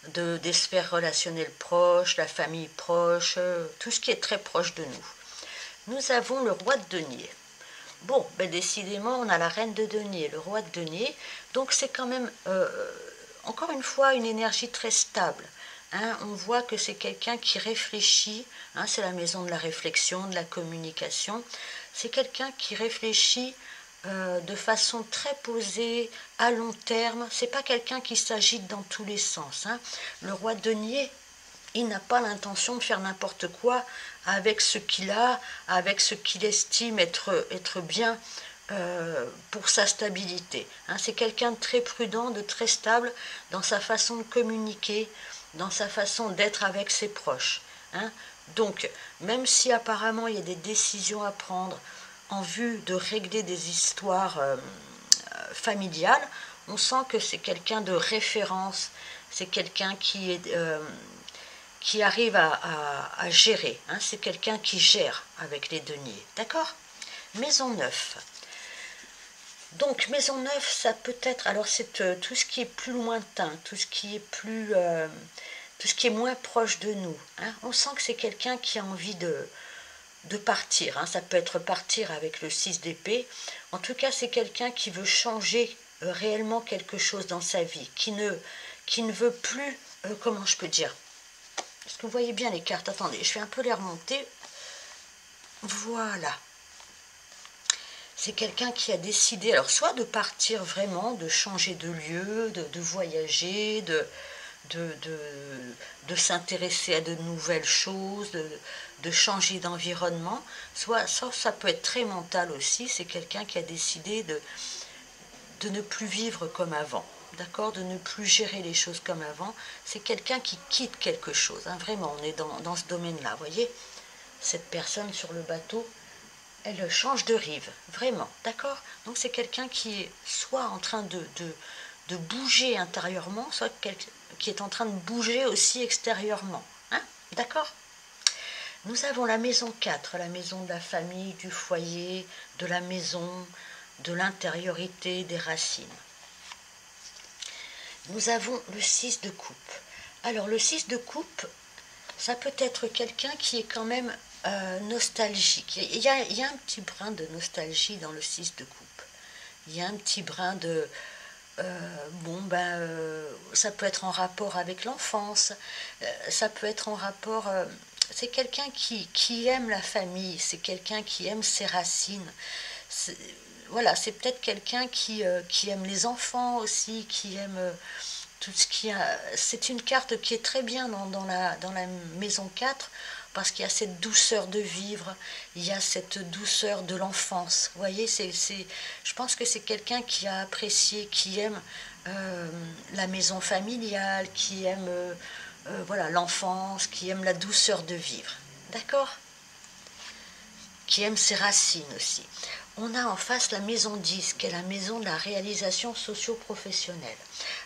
des sphères relationnelles proches, la famille proche, tout ce qui est très proche de nous. Nous avons le roi de denier. Bon, ben décidément, on a la reine de denier, le roi de denier. Donc c'est quand même, encore une fois, une énergie très stable. Hein, on voit que c'est quelqu'un qui réfléchit. Hein, c'est la maison de la réflexion, de la communication. C'est quelqu'un qui réfléchit de façon très posée, à long terme. C'est pas quelqu'un qui s'agite dans tous les sens. Hein. Le roi de denier, il n'a pas l'intention de faire n'importe quoi avec ce qu'il a, avec ce qu'il estime être bien pour sa stabilité. Hein, c'est quelqu'un de très prudent, de très stable dans sa façon de communiquer, dans sa façon d'être avec ses proches. Hein. Donc, même si apparemment il y a des décisions à prendre en vue de régler des histoires familiales, on sent que c'est quelqu'un de référence, c'est quelqu'un qui arrive à gérer. Hein, c'est quelqu'un qui gère avec les deniers. D'accord? Maison 9. Donc, maison 9, ça peut être... Alors, c'est tout ce qui est plus lointain, tout ce qui est plus... tout ce qui est moins proche de nous. Hein. On sent que c'est quelqu'un qui a envie de partir. Hein. Ça peut être partir avec le 6 d'épée. En tout cas, c'est quelqu'un qui veut changer réellement quelque chose dans sa vie, qui ne veut plus... comment je peux dire? Est-ce que vous voyez bien les cartes? Attendez, je vais un peu les remonter. Voilà. C'est quelqu'un qui a décidé, alors soit de partir vraiment, de changer de lieu, de voyager, de s'intéresser à de nouvelles choses, de changer d'environnement, soit ça peut être très mental aussi, c'est quelqu'un qui a décidé de ne plus vivre comme avant. D'accord, de ne plus gérer les choses comme avant, c'est quelqu'un qui quitte quelque chose, hein, vraiment, on est dans ce domaine-là, vous voyez, cette personne sur le bateau, elle change de rive, vraiment, d'accord, donc c'est quelqu'un qui est soit en train de bouger intérieurement, soit qui est en train de bouger aussi extérieurement, hein, d'accord. Nous avons la maison 4, la maison de la famille, du foyer, de la maison, de l'intériorité, des racines. Nous avons le 6 de coupe. Alors le 6 de coupe, ça peut être quelqu'un qui est quand même nostalgique. Il y a un petit brin de nostalgie dans le 6 de coupe. Il y a un petit brin de... ça peut être en rapport avec l'enfance, ça peut être en rapport... c'est quelqu'un qui aime la famille, c'est quelqu'un qui aime ses racines. Voilà, c'est peut-être quelqu'un qui aime les enfants aussi, qui aime tout ce qui a... C'est une carte qui est très bien dans la maison 4, parce qu'il y a cette douceur de vivre, il y a cette douceur de l'enfance. Vous voyez, je pense que c'est quelqu'un qui a apprécié, qui aime la maison familiale, qui aime voilà, l'enfance, qui aime la douceur de vivre. D'accord? Qui aime ses racines aussi. On a en face la maison 10, qui est la maison de la réalisation socio-professionnelle.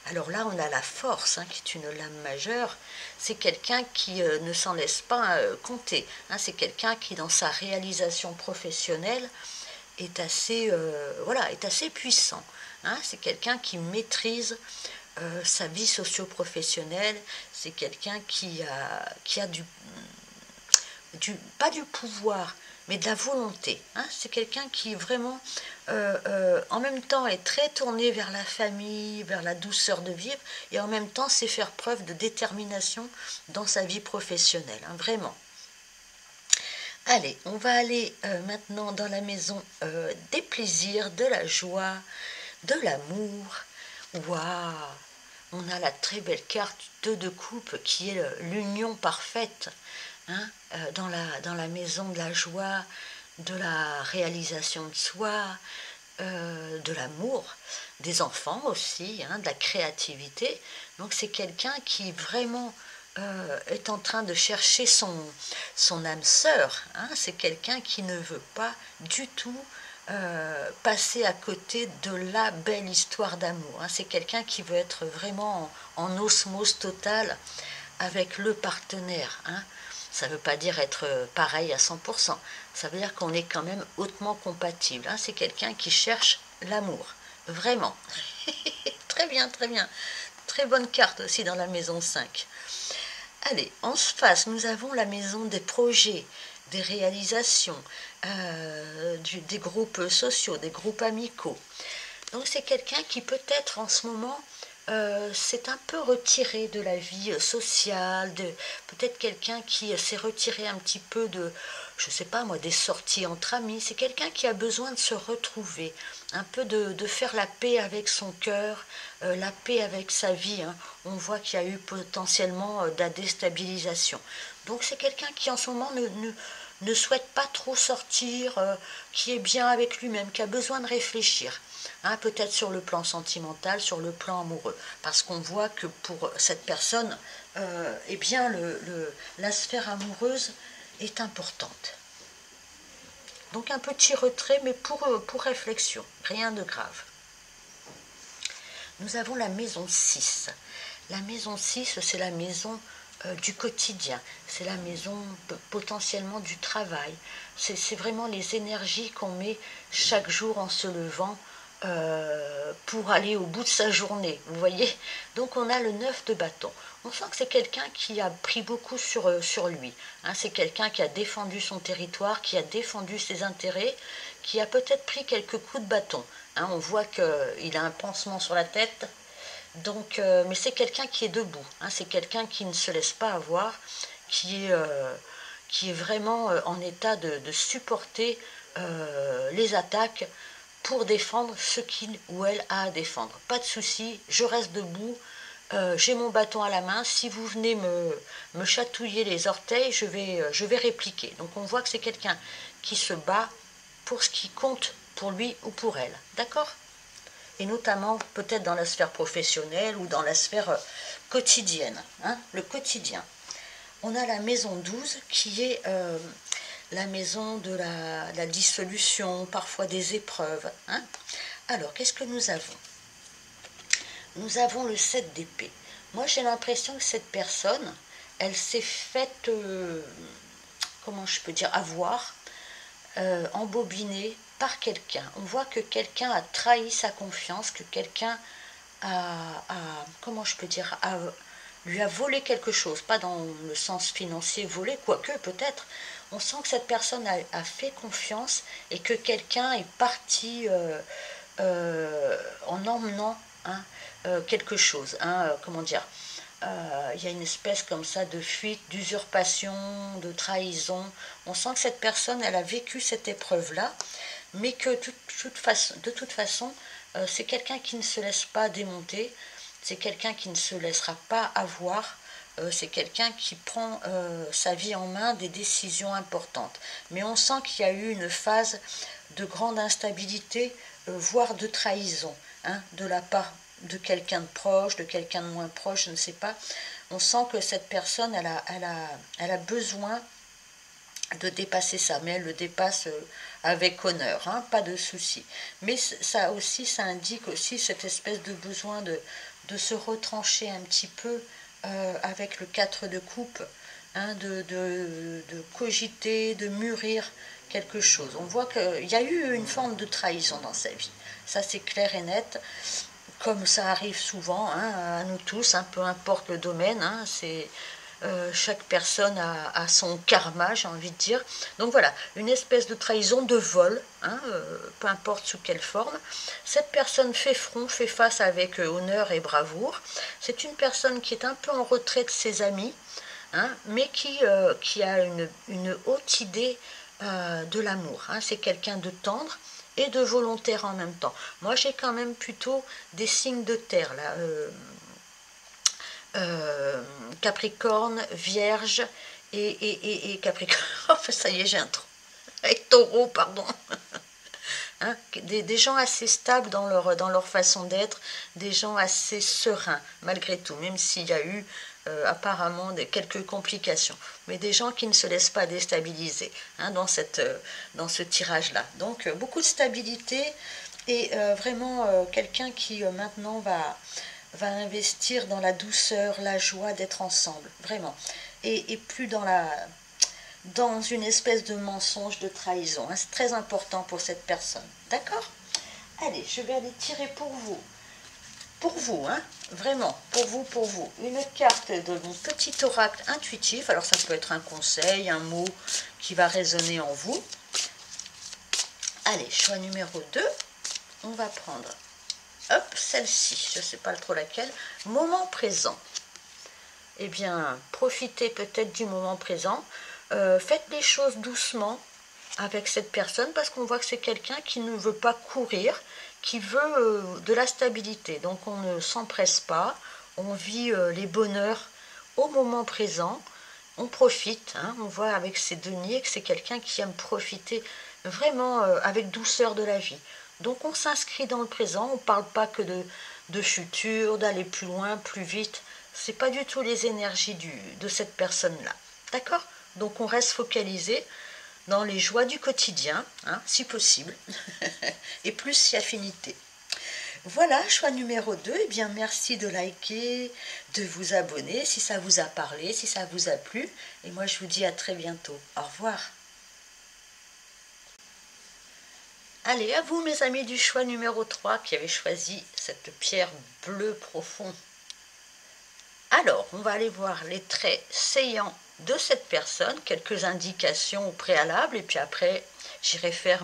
Alors là, on a la force, hein, qui est une lame majeure. C'est quelqu'un qui ne s'en laisse pas compter. Hein, c'est quelqu'un qui, dans sa réalisation professionnelle, est assez, voilà, est assez puissant. Hein, c'est quelqu'un qui maîtrise sa vie socio-professionnelle. C'est quelqu'un qui a pas du pouvoir, mais de la volonté. Hein. C'est quelqu'un qui vraiment, en même temps, est très tourné vers la famille, vers la douceur de vivre, et en même temps sait faire preuve de détermination dans sa vie professionnelle. Hein, vraiment. Allez, on va aller maintenant dans la maison des plaisirs, de la joie, de l'amour. Waouh! On a la très belle carte du 2 de coupe qui est l'union parfaite. Hein, dans la maison de la joie, de la réalisation de soi, de l'amour, des enfants aussi, hein, de la créativité. Donc c'est quelqu'un qui vraiment est en train de chercher son âme sœur. Hein. C'est quelqu'un qui ne veut pas du tout passer à côté de la belle histoire d'amour. Hein. C'est quelqu'un qui veut être vraiment en osmose totale avec le partenaire. Hein. Ça ne veut pas dire être pareil à 100%. Ça veut dire qu'on est quand même hautement compatible. Hein. C'est quelqu'un qui cherche l'amour. Vraiment. Très bien, très bien. Très bonne carte aussi dans la maison 5. Allez, en face, nous avons la maison des projets, des réalisations, des groupes sociaux, des groupes amicaux. Donc c'est quelqu'un qui peut-être en ce moment s'est un peu retiré de la vie sociale, peut-être quelqu'un qui s'est retiré un petit peu de, je ne sais pas moi, des sorties entre amis. C'est quelqu'un qui a besoin de se retrouver, un peu de faire la paix avec son cœur, la paix avec sa vie. Hein. On voit qu'il y a eu potentiellement de la déstabilisation. Donc c'est quelqu'un qui en ce moment ne souhaite pas trop sortir, qui est bien avec lui-même, qui a besoin de réfléchir. Hein, peut-être sur le plan sentimental, sur le plan amoureux. Parce qu'on voit que pour cette personne, eh bien, la sphère amoureuse est importante. Donc un petit retrait, mais pour réflexion, rien de grave. Nous avons la maison 6. La maison 6, c'est la maison du quotidien, c'est la maison potentiellement du travail. C'est vraiment les énergies qu'on met chaque jour en se levant pour aller au bout de sa journée, vous voyez. Donc on a le 9 de bâton. On sent que c'est quelqu'un qui a pris beaucoup sur lui. Hein, c'est quelqu'un qui a défendu son territoire, qui a défendu ses intérêts, qui a peut-être pris quelques coups de bâton. Hein, on voit qu'il a un pansement sur la tête. Donc, mais c'est quelqu'un qui est debout. Hein, c'est quelqu'un qui ne se laisse pas avoir, qui est vraiment en état de supporter les attaques pour défendre ce qu'il ou elle a à défendre. Pas de souci, je reste debout, j'ai mon bâton à la main, si vous venez me chatouiller les orteils, je vais répliquer. Donc on voit que c'est quelqu'un qui se bat pour ce qui compte pour lui ou pour elle. D'accord ? Et notamment peut-être dans la sphère professionnelle ou dans la sphère quotidienne, hein, le quotidien. On a la maison 12 qui est la maison de la dissolution, parfois des épreuves. Hein. Alors, qu'est-ce que nous avons? Nous avons le 7 d'épée. Moi, j'ai l'impression que cette personne, elle s'est faite, comment je peux dire, avoir, embobinée par quelqu'un. On voit que quelqu'un a trahi sa confiance, que quelqu'un comment je peux dire, lui a volé quelque chose, pas dans le sens financier volé, quoique peut-être. On sent que cette personne a fait confiance et que quelqu'un est parti en emmenant quelque chose. Hein, comment dire, il y a une espèce comme ça de fuite, d'usurpation, de trahison. On sent que cette personne, elle a vécu cette épreuve-là, mais que de toute façon, c'est quelqu'un qui ne se laisse pas démonter, c'est quelqu'un qui ne se laissera pas avoir, c'est quelqu'un qui prend sa vie en main, des décisions importantes. Mais on sent qu'il y a eu une phase de grande instabilité, voire de trahison, hein, de la part de quelqu'un de proche, de quelqu'un de moins proche, je ne sais pas. On sent que cette personne, elle a besoin de dépasser ça, mais elle le dépasse avec honneur, hein, pas de souci. Mais ça aussi, ça indique aussi cette espèce de besoin de se retrancher un petit peu avec le 4 de coupe, hein, de cogiter, de mûrir quelque chose. On voit qu'il y a eu une forme de trahison dans sa vie. Ça, c'est clair et net. Comme ça arrive souvent, hein, à nous tous, hein, peu importe le domaine, hein, chaque personne a son karma, j'ai envie de dire. Donc voilà, une espèce de trahison, de vol, hein, peu importe sous quelle forme. Cette personne fait front, fait face avec honneur et bravoure. C'est une personne qui est un peu en retrait de ses amis, hein, mais qui a une haute idée de l'amour. Hein. C'est quelqu'un de tendre et de volontaire en même temps. Moi, j'ai quand même plutôt des signes de terre, là. Capricorne, Vierge et Capricorne. Enfin, ça y est, j'ai un trou. Et Taureau, pardon. Hein, des gens assez stables dans leur façon d'être, des gens assez sereins, malgré tout, même s'il y a eu apparemment quelques complications, mais des gens qui ne se laissent pas déstabiliser hein, dans ce tirage-là. Donc beaucoup de stabilité et vraiment quelqu'un qui maintenant va investir dans la douceur, la joie d'être ensemble, vraiment, et plus dans une espèce de mensonge, de trahison. Hein. C'est très important pour cette personne. D'accord? Allez, je vais aller tirer pour vous. Pour vous, hein, vraiment, pour vous. Une carte de mon petit oracle intuitif. Alors ça peut être un conseil, un mot qui va résonner en vous. Allez, choix numéro 2. On va prendre, hop, celle-ci, je ne sais pas trop laquelle. Moment présent. Eh bien, profitez peut-être du moment présent. Faites les choses doucement avec cette personne parce qu'on voit que c'est quelqu'un qui ne veut pas courir, qui veut de la stabilité. Donc on ne s'empresse pas, on vit les bonheurs au moment présent, on profite, hein, on voit avec ces deniers que c'est quelqu'un qui aime profiter vraiment avec douceur de la vie. Donc on s'inscrit dans le présent, on ne parle pas que de futur, d'aller plus loin, plus vite. Ce n'est pas du tout les énergies de cette personne-là. D'accord? Donc on reste focalisé dans les joies du quotidien, hein, si possible, et plus si affinité. Voilà, choix numéro 2. Eh bien, merci de liker, de vous abonner si ça vous a parlé, si ça vous a plu. Et moi, je vous dis à très bientôt. Au revoir. Allez, à vous, mes amis du choix numéro 3, qui avez choisi cette pierre bleue profonde. Alors, on va aller voir les traits saillants de cette personne, quelques indications au préalable, et puis après, j'irai faire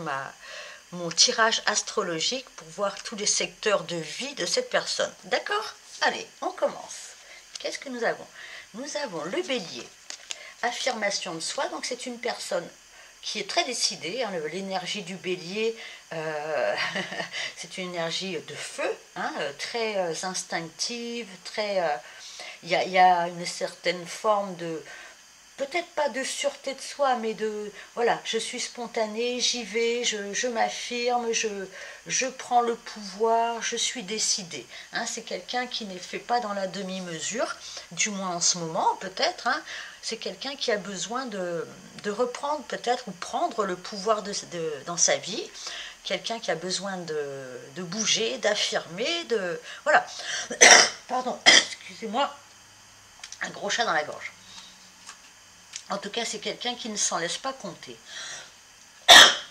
mon tirage astrologique pour voir tous les secteurs de vie de cette personne. D'accord? Allez, on commence. Qu'est-ce que nous avons? Nous avons le bélier, affirmation de soi, donc c'est une personne qui est très décidée, hein, l'énergie du bélier, c'est une énergie de feu, hein, très instinctive, très... il y a une certaine forme de... peut-être pas de sûreté de soi, mais voilà, je suis spontanée, j'y vais, je m'affirme, je prends le pouvoir, je suis décidée. Hein, c'est quelqu'un qui ne fait pas dans la demi-mesure, du moins en ce moment peut-être. Hein, c'est quelqu'un qui a besoin de reprendre peut-être ou prendre le pouvoir dans sa vie. Quelqu'un qui a besoin de bouger, d'affirmer, voilà. Pardon, excusez-moi, un gros chat dans la gorge. En tout cas, c'est quelqu'un qui ne s'en laisse pas compter.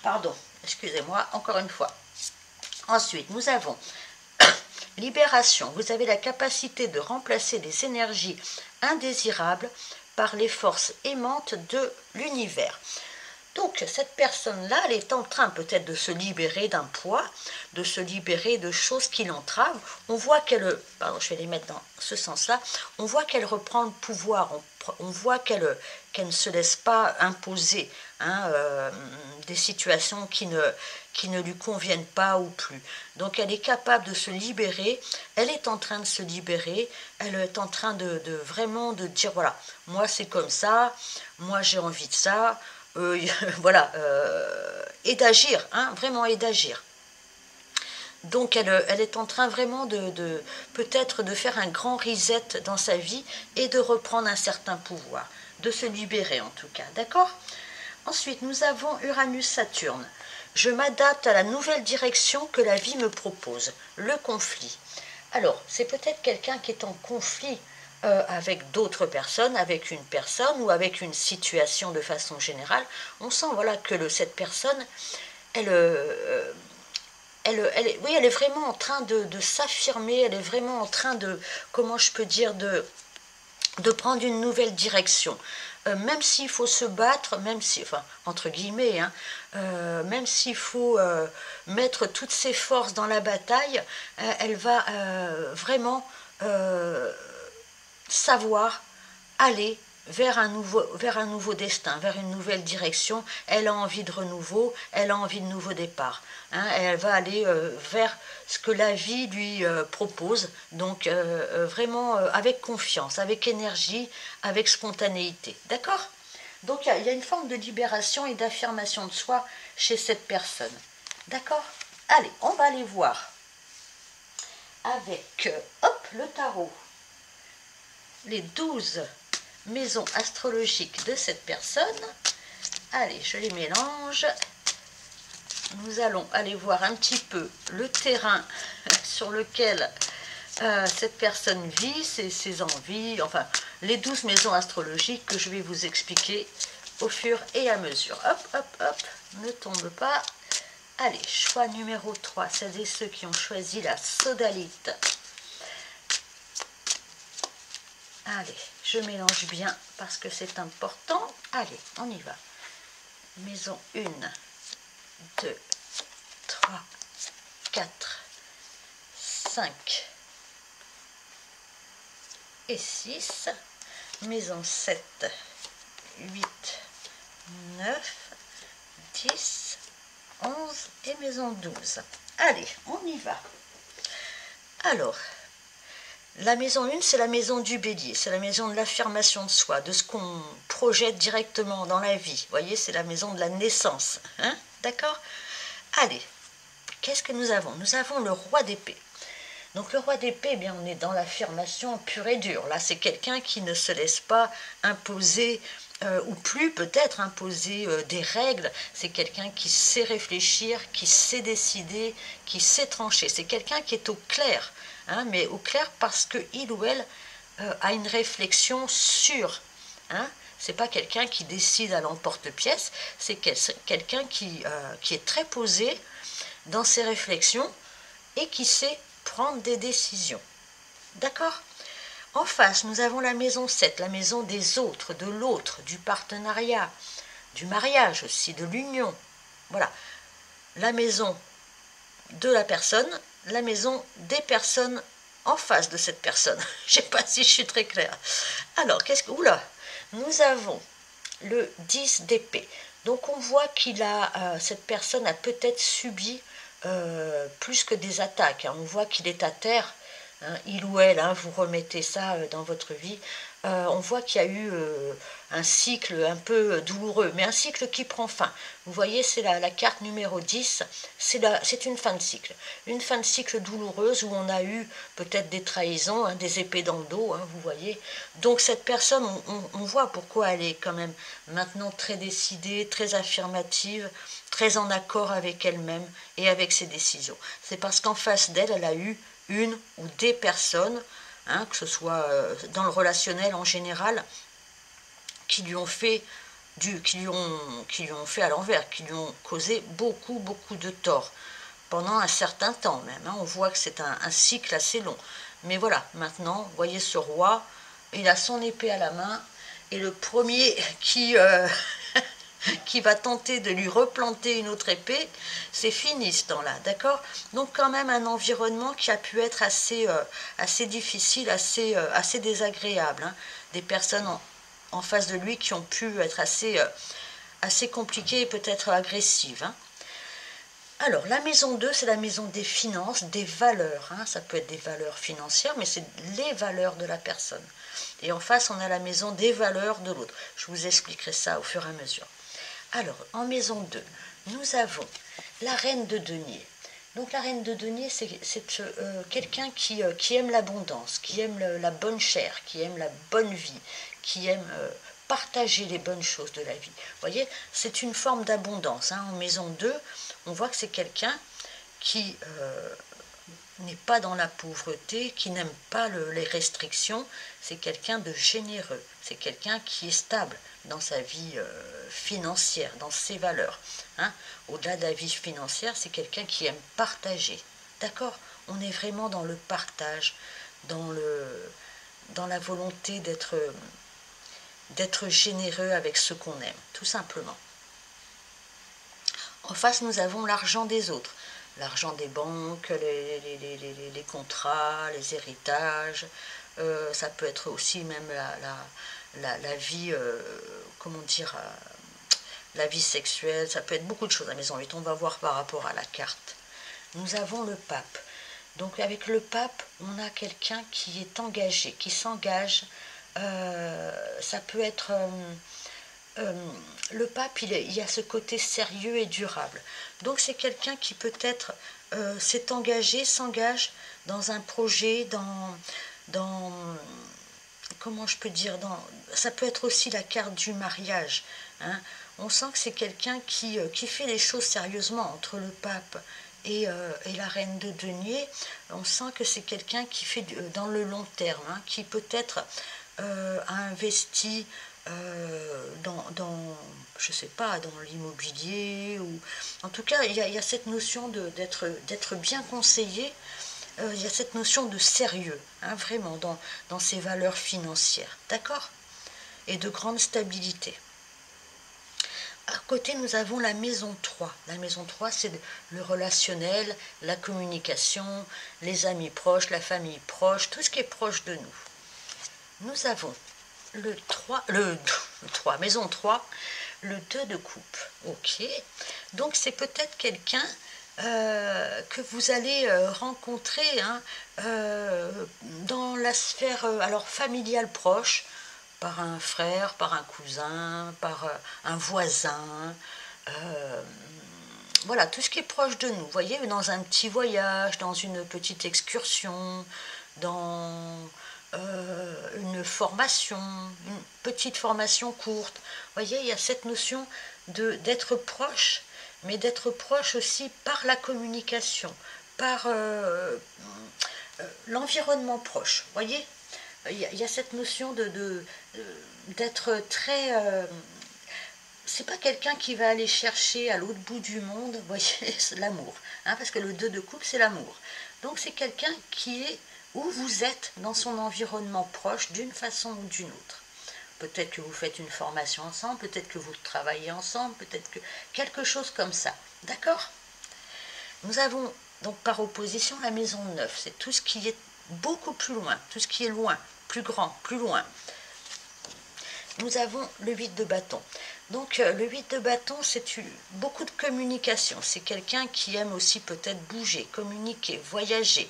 Pardon, excusez-moi, encore une fois. Ensuite, nous avons libération. Vous avez la capacité de remplacer les énergies indésirables par les forces aimantes de l'univers. Donc, cette personne-là, elle est en train peut-être de se libérer d'un poids, de se libérer de choses qui l'entravent. On voit qu'elle, pardon, je vais les mettre dans ce sens-là, on voit qu'elle reprend le pouvoir, on voit qu'elle ne se laisse pas imposer hein, des situations qui ne lui conviennent pas ou plus. Donc, elle est capable de se libérer, elle est en train de se libérer, elle est en train vraiment de dire, voilà, moi c'est comme ça, moi j'ai envie de ça, voilà, et d'agir, hein, vraiment, et d'agir. Donc elle est en train vraiment peut-être de faire un grand reset dans sa vie et de reprendre un certain pouvoir, de se libérer en tout cas, d'accord? Ensuite, nous avons Uranus-Saturne. Je m'adapte à la nouvelle direction que la vie me propose, le conflit. Alors, c'est peut-être quelqu'un qui est en conflit avec d'autres personnes, avec une personne ou avec une situation de façon générale. On sent voilà, que cette personne, elle est vraiment en train de s'affirmer, elle est vraiment en train comment je peux dire, de prendre une nouvelle direction. Même s'il faut se battre, même si, enfin, entre guillemets, hein, même s'il faut mettre toutes ses forces dans la bataille, elle va vraiment savoir aller vers un nouveau destin, vers une nouvelle direction. Elle a envie de renouveau, elle a envie de nouveau départ. Hein, et elle va aller vers ce que la vie lui propose, donc vraiment avec confiance, avec énergie, avec spontanéité. D'accord? Donc il y a une forme de libération et d'affirmation de soi chez cette personne. D'accord? Allez, on va aller voir avec hop, le tarot. les 12 maisons astrologiques de cette personne. Allez, je les mélange. Nous allons aller voir un petit peu le terrain sur lequel cette personne vit, ses envies, enfin les 12 maisons astrologiques que je vais vous expliquer au fur et à mesure. Hop, hop, hop, ne tombe pas. Allez, choix numéro 3, celles et ceux qui ont choisi la sodalite. Allez, je mélange bien parce que c'est important. Allez, on y va. Maison 1, 2, 3, 4, 5 et 6. Maison 7, 8, 9, 10, 11 et maison 12. Allez, on y va. Alors, la maison 1, c'est la maison du bélier, c'est la maison de l'affirmation de soi, de ce qu'on projette directement dans la vie. Vous voyez, c'est la maison de la naissance. Hein? D'accord? Allez, qu'est-ce que nous avons? Nous avons le roi d'épée. Donc le roi d'épée, eh bien, on est dans l'affirmation pure et dure. Là, c'est quelqu'un qui ne se laisse pas imposer, ou plus peut-être imposer des règles. C'est quelqu'un qui sait réfléchir, qui sait décider, qui sait trancher. C'est quelqu'un qui est au clair. Hein, mais au clair parce qu'il ou elle a une réflexion sûre. Hein, c'est pas quelqu'un qui décide à l'emporte-pièce, c'est quelqu'un qui est très posé dans ses réflexions et qui sait prendre des décisions. D'accord? En face, nous avons la maison 7, la maison des autres, de l'autre, du partenariat, du mariage aussi, de l'union. Voilà. La maison de la personne, la maison des personnes en face de cette personne. Je ne sais pas si je suis très claire. Alors, qu'est-ce que... Oula, nous avons le 10 d'épée. Donc, on voit qu'il a... cette personne a peut-être subi plus que des attaques. Hein. On voit qu'il est à terre. Hein, il ou elle, hein, vous remettez ça dans votre vie. On voit qu'il y a eu un cycle un peu douloureux, mais un cycle qui prend fin. Vous voyez, c'est la carte numéro 10, c'est une fin de cycle. Une fin de cycle douloureuse où on a eu peut-être des trahisons, hein, des épées dans le dos, hein, vous voyez. Donc cette personne, on voit pourquoi elle est quand même maintenant très décidée, très affirmative, très en accord avec elle-même et avec ses décisions. C'est parce qu'en face d'elle, elle a eu une ou des personnes, hein, que ce soit dans le relationnel en général, qui lui ont fait qui lui ont fait à l'envers, qui lui ont causé beaucoup de tort, pendant un certain temps même. Hein. On voit que c'est un cycle assez long. Mais voilà, maintenant, vous voyez ce roi, il a son épée à la main, et le premier qui va tenter de lui replanter une autre épée, c'est fini ce temps-là, d'accord? Donc quand même un environnement qui a pu être assez difficile, assez désagréable. Hein. Des personnes en face de lui qui ont pu être assez compliquées et peut-être agressives. Hein. Alors, la maison 2, c'est la maison des finances, des valeurs. Hein. Ça peut être des valeurs financières, mais c'est les valeurs de la personne. Et en face, on a la maison des valeurs de l'autre. Je vous expliquerai ça au fur et à mesure. Alors, en maison 2, nous avons la reine de denier. Donc la reine de denier, c'est quelqu'un qui aime l'abondance, qui aime la bonne chair, qui aime la bonne vie, qui aime partager les bonnes choses de la vie. Vous voyez, c'est une forme d'abondance. Hein. En maison 2, on voit que c'est quelqu'un qui n'est pas dans la pauvreté, qui n'aime pas les restrictions. C'est quelqu'un de généreux. C'est quelqu'un qui est stable dans sa vie financière, dans ses valeurs. Hein. Au-delà de la vie financière, c'est quelqu'un qui aime partager. D'accord? On est vraiment dans le partage, dans la volonté d'être généreux avec ce qu'on aime, tout simplement. En face, nous avons l'argent des autres. L'argent des banques, les contrats, les héritages. Ça peut être aussi même la vie, comment dire, la vie sexuelle. Ça peut être beaucoup de choses à la maison 8. On va voir par rapport à la carte. Nous avons le pape. Donc avec le pape, on a quelqu'un qui est engagé, qui s'engage. Ça peut être... le pape, il y a ce côté sérieux et durable. Donc c'est quelqu'un qui peut-être s'engage dans un projet, dans comment je peux dire, ça peut être aussi la carte du mariage, hein. On sent que c'est quelqu'un qui fait les choses sérieusement entre le pape et la reine de denier. On sent que c'est quelqu'un qui fait dans le long terme, hein, qui peut-être a investi je sais pas, dans l'immobilier, ou en tout cas, il y a cette notion d'être bien conseillé. Il y a cette notion de sérieux, hein, vraiment, dans ces valeurs financières, d'accord? Et de grande stabilité. À côté, nous avons la maison 3. La maison 3, c'est le relationnel, la communication, les amis proches, la famille proche, tout ce qui est proche de nous. Nous avons le 3, maison 3, le 2 de coupe. Ok. Donc, c'est peut-être quelqu'un que vous allez rencontrer, hein, dans la sphère alors familiale proche, par un frère, par un cousin, par un voisin, voilà, tout ce qui est proche de nous. Vous voyez, dans un petit voyage, dans une petite excursion, dans une formation, une petite formation courte. Vous voyez, il y a cette notion d'être proche, mais d'être proche aussi par la communication, par l'environnement proche. Vous voyez, il y a cette notion d'être très... c'est pas quelqu'un qui va aller chercher à l'autre bout du monde, vous voyez, l'amour, hein, parce que le 2 de coupe, c'est l'amour. Donc c'est quelqu'un qui est où vous êtes dans son environnement proche d'une façon ou d'une autre. Peut-être que vous faites une formation ensemble, peut-être que vous travaillez ensemble, peut-être que quelque chose comme ça. D'accord? Nous avons donc par opposition la maison 9, c'est tout ce qui est beaucoup plus loin, tout ce qui est loin, plus grand, plus loin. Nous avons le 8 de bâton. Donc le 8 de bâton, c'est beaucoup de communication. C'est quelqu'un qui aime aussi peut-être bouger, communiquer, voyager.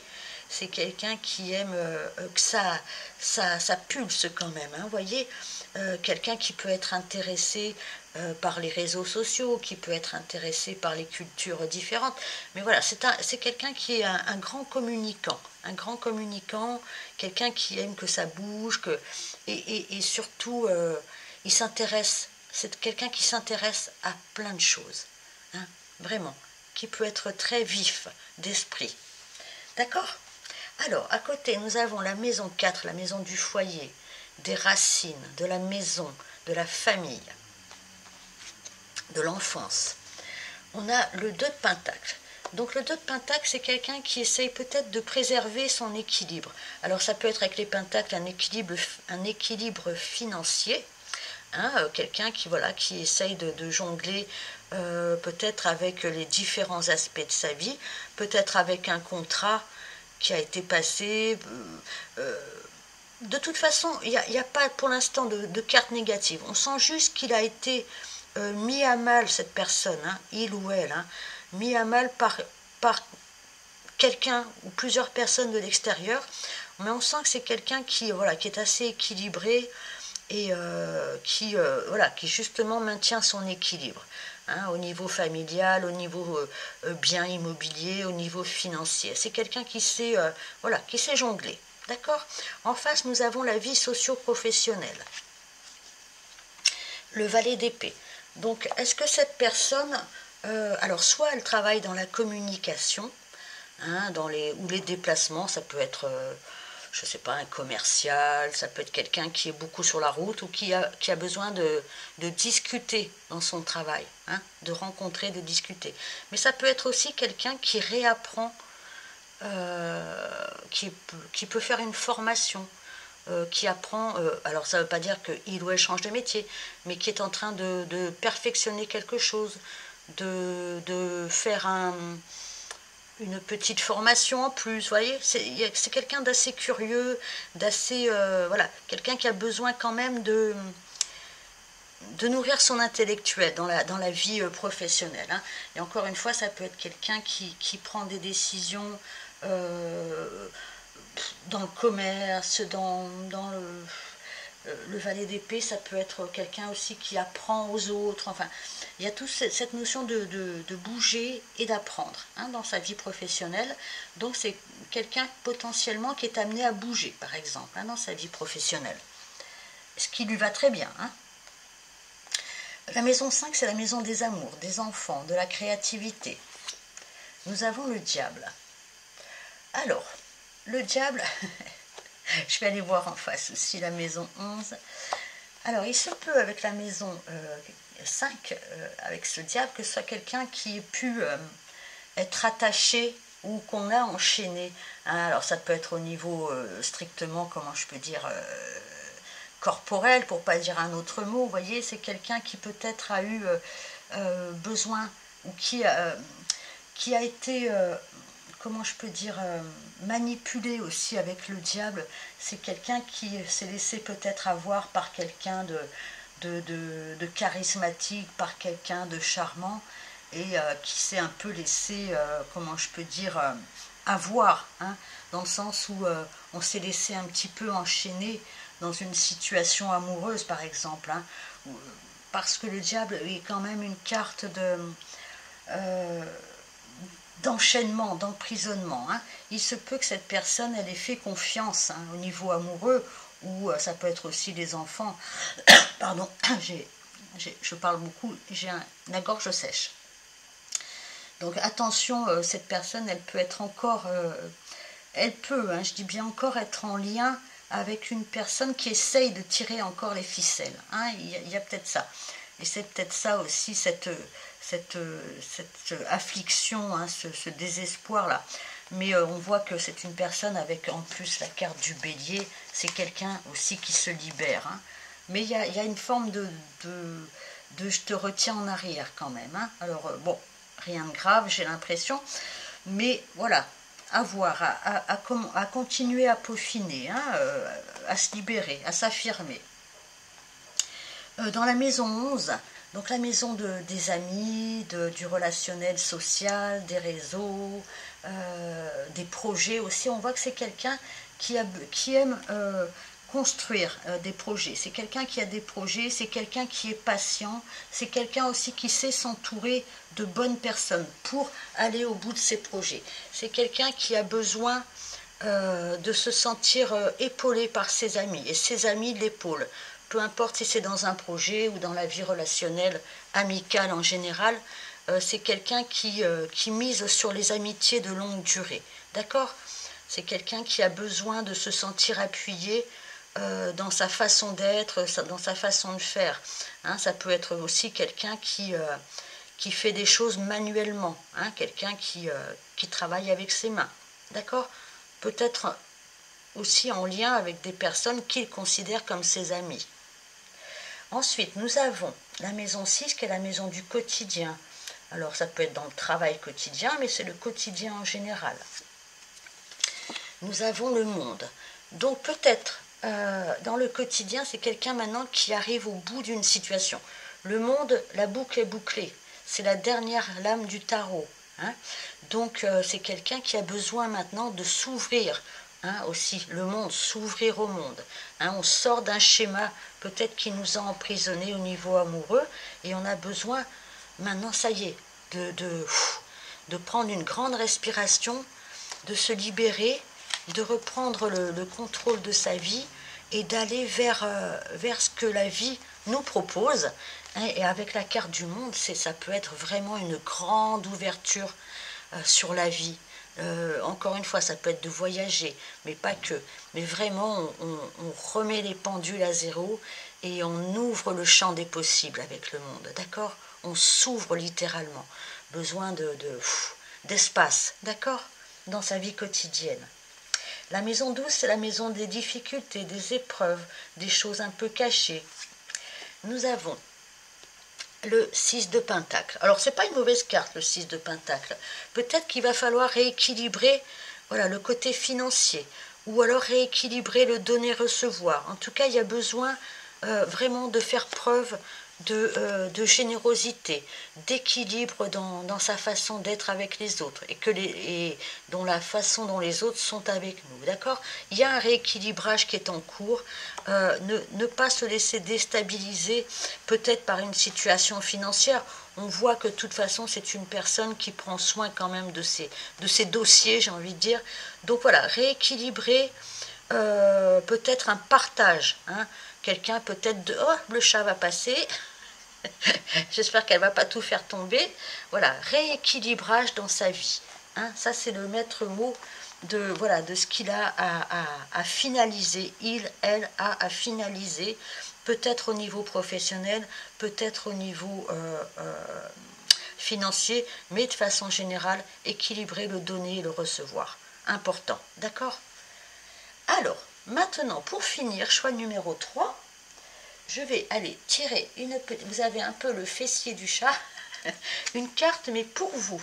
C'est quelqu'un qui aime que ça pulse quand même. Hein, vous voyez, quelqu'un qui peut être intéressé par les réseaux sociaux, qui peut être intéressé par les cultures différentes. Mais voilà, c'est quelqu'un qui est un grand communicant. Un grand communicant, quelqu'un qui aime que ça bouge, et surtout, il s'intéresse. C'est quelqu'un qui s'intéresse à plein de choses. Hein, vraiment. Qui peut être très vif d'esprit. D'accord ? Alors, à côté, nous avons la maison 4, la maison du foyer, des racines, de la maison, de la famille, de l'enfance. On a le 2 de pentacle. Donc le 2 de pentacle, c'est quelqu'un qui essaye peut-être de préserver son équilibre. Alors ça peut être avec les pentacles un équilibre financier, hein, quelqu'un qui essaye de jongler peut-être avec les différents aspects de sa vie, peut-être avec un contrat qui a été passé. De toute façon, il n'y a pas pour l'instant de carte négative. On sent juste qu'il a été mis à mal, cette personne, hein, il ou elle, hein, mis à mal par quelqu'un ou plusieurs personnes de l'extérieur. Mais on sent que c'est quelqu'un qui est assez équilibré et qui justement maintient son équilibre. Hein, au niveau familial, au niveau bien immobilier, au niveau financier. C'est quelqu'un qui sait jongler. D'accord ? En face, nous avons la vie socio-professionnelle. Le valet d'épée. Donc, est-ce que cette personne, alors soit elle travaille dans la communication, hein, ou les déplacements, ça peut être, je ne sais pas, un commercial, ça peut être quelqu'un qui est beaucoup sur la route ou qui a besoin de discuter dans son travail, hein, de rencontrer, de discuter. Mais ça peut être aussi quelqu'un qui réapprend, qui peut faire une formation, qui apprend, alors ça ne veut pas dire qu'il ou elle change de métier, mais qui est en train de perfectionner quelque chose, de faire une petite formation en plus, vous voyez, c'est quelqu'un d'assez curieux, d'assez, quelqu'un qui a besoin quand même de nourrir son intellectuel dans la vie professionnelle. Hein. Et encore une fois, ça peut être quelqu'un qui prend des décisions dans le commerce, dans le valet d'épée, ça peut être quelqu'un aussi qui apprend aux autres. Enfin, il y a toute cette notion de bouger et d'apprendre, hein, dans sa vie professionnelle. Donc c'est quelqu'un potentiellement qui est amené à bouger, par exemple, hein, dans sa vie professionnelle. ce qui lui va très bien, hein. La maison 5, c'est la maison des amours, des enfants, de la créativité. Nous avons le diable. Alors, le diable, je vais aller voir en face aussi la maison 11. Alors, il se peut avec la maison 5, avec ce diable, que ce soit quelqu'un qui ait pu être attaché ou qu'on a enchaîné. Hein, alors, ça peut être au niveau strictement, comment je peux dire, corporel, pour pas dire un autre mot. Vous voyez, c'est quelqu'un qui peut-être a eu besoin ou qui a été, comment je peux dire, manipulé aussi avec le diable. C'est quelqu'un qui s'est laissé peut-être avoir par quelqu'un de charismatique, par quelqu'un de charmant, et qui s'est un peu laissé, comment je peux dire, avoir, hein, dans le sens où on s'est laissé un petit peu enchaîner dans une situation amoureuse, par exemple, hein, parce que le diable est quand même une carte d'enchaînement, d'emprisonnement, hein. Il se peut que cette personne, elle ait fait confiance, hein, au niveau amoureux, ou ça peut être aussi les enfants. Pardon, je parle beaucoup, j'ai la gorge sèche. Donc attention, cette personne, elle peut être encore, elle peut, hein, je dis bien encore, être en lien avec une personne qui essaye de tirer encore les ficelles, hein. Il y a peut-être ça. Et c'est peut-être ça aussi, cette affliction, hein, ce désespoir-là. Mais on voit que c'est une personne avec en plus la carte du bélier, c'est quelqu'un aussi qui se libère, hein. Mais il y a une forme de je te retiens en arrière quand même, hein. Alors bon, rien de grave, j'ai l'impression, mais voilà, à voir, à continuer à peaufiner, hein, à se libérer, à s'affirmer. Dans la maison 11, donc la maison des amis, du relationnel social, des réseaux, des projets aussi, on voit que c'est quelqu'un qui aime construire des projets. C'est quelqu'un qui a des projets, c'est quelqu'un qui est patient, c'est quelqu'un aussi qui sait s'entourer de bonnes personnes pour aller au bout de ses projets. C'est quelqu'un qui a besoin de se sentir épaulé par ses amis, et ses amis l'épaulent. Peu importe si c'est dans un projet ou dans la vie relationnelle, amicale en général, c'est quelqu'un qui mise sur les amitiés de longue durée. D'accord ? C'est quelqu'un qui a besoin de se sentir appuyé dans sa façon d'être, dans sa façon de faire. Hein, ça peut être aussi quelqu'un qui fait des choses manuellement, hein, quelqu'un qui travaille avec ses mains. D'accord ? Peut-être aussi en lien avec des personnes qu'il considère comme ses amis. Ensuite, nous avons la maison 6, qui est la maison du quotidien. Alors, ça peut être dans le travail quotidien, mais c'est le quotidien en général. Nous avons le monde. Donc, peut-être, dans le quotidien, c'est quelqu'un maintenant qui arrive au bout d'une situation. Le monde, la boucle est bouclée. C'est la dernière lame du tarot. Hein. Donc, c'est quelqu'un qui a besoin maintenant de s'ouvrir. Hein, aussi, le monde, s'ouvrir au monde. Hein, on sort d'un schéma peut-être qui nous a emprisonnés au niveau amoureux, et on a besoin, maintenant, ça y est, de prendre une grande respiration, de se libérer, de reprendre le contrôle de sa vie, et d'aller vers ce que la vie nous propose. Hein, et avec la carte du monde, ça peut être vraiment une grande ouverture sur la vie. Encore une fois, ça peut être de voyager, mais pas que. Mais vraiment, on remet les pendules à zéro et on ouvre le champ des possibles avec le monde, d'accord ? On s'ouvre littéralement. Besoin d'espace, d'accord ? Dans sa vie quotidienne. La maison 12, c'est la maison des difficultés, des épreuves, des choses un peu cachées. Nous avons le 6 de Pentacle. Alors, c'est pas une mauvaise carte, le 6 de Pentacle. Peut-être qu'il va falloir rééquilibrer, voilà, le côté financier, ou alors rééquilibrer le donner-recevoir. En tout cas, il y a besoin vraiment de faire preuve de générosité, d'équilibre dans sa façon d'être avec les autres, et dans la façon dont les autres sont avec nous, d'accord ? Il y a un rééquilibrage qui est en cours, ne pas se laisser déstabiliser peut-être par une situation financière. On voit que de toute façon c'est une personne qui prend soin quand même de ses dossiers, j'ai envie de dire. Donc voilà, rééquilibrer peut-être un partage, hein, Quelqu'un peut-être de... Oh, le chat va passer. J'espère qu'elle ne va pas tout faire tomber. Voilà, rééquilibrage dans sa vie. Hein, ça, c'est le maître mot de, voilà, de ce qu'il a à finaliser. Il, elle a à finaliser, peut-être au niveau professionnel, peut-être au niveau financier, mais de façon générale, équilibrer le donner et le recevoir. Important, d'accord? Alors, maintenant, pour finir, choix numéro 3, je vais aller tirer une petite... Vous avez un peu le fessier du chat, une carte, mais pour vous.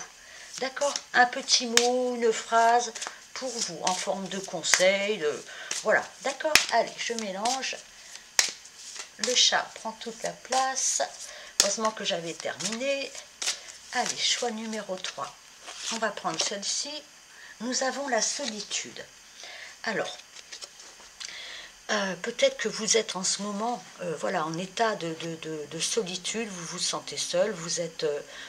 D'accord? Un petit mot, une phrase pour vous, en forme de conseil. Voilà, d'accord? Allez, je mélange. Le chat prend toute la place. Heureusement que j'avais terminé. Allez, choix numéro 3. On va prendre celle-ci. Nous avons la solitude. Alors, peut-être que vous êtes en ce moment voilà, en état de solitude, vous vous sentez seul, vous êtes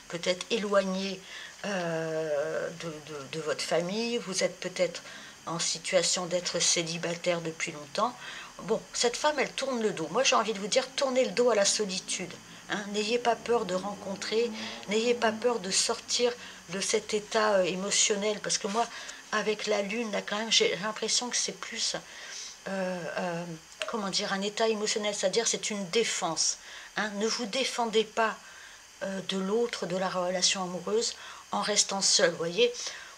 peut-être éloigné de votre famille, vous êtes peut-être en situation d'être célibataire depuis longtemps. Bon, cette femme, elle tourne le dos. Moi, j'ai envie de vous dire, tournez le dos à la solitude. Hein. N'ayez pas peur de rencontrer, n'ayez pas peur de sortir de cet état émotionnel, parce que moi, avec la lune, là, quand même, j'ai l'impression que c'est plus... comment dire, un état émotionnel, c'est-à-dire c'est une défense. Hein. Ne vous défendez pas de l'autre, de la relation amoureuse, en restant seul. Vous voyez,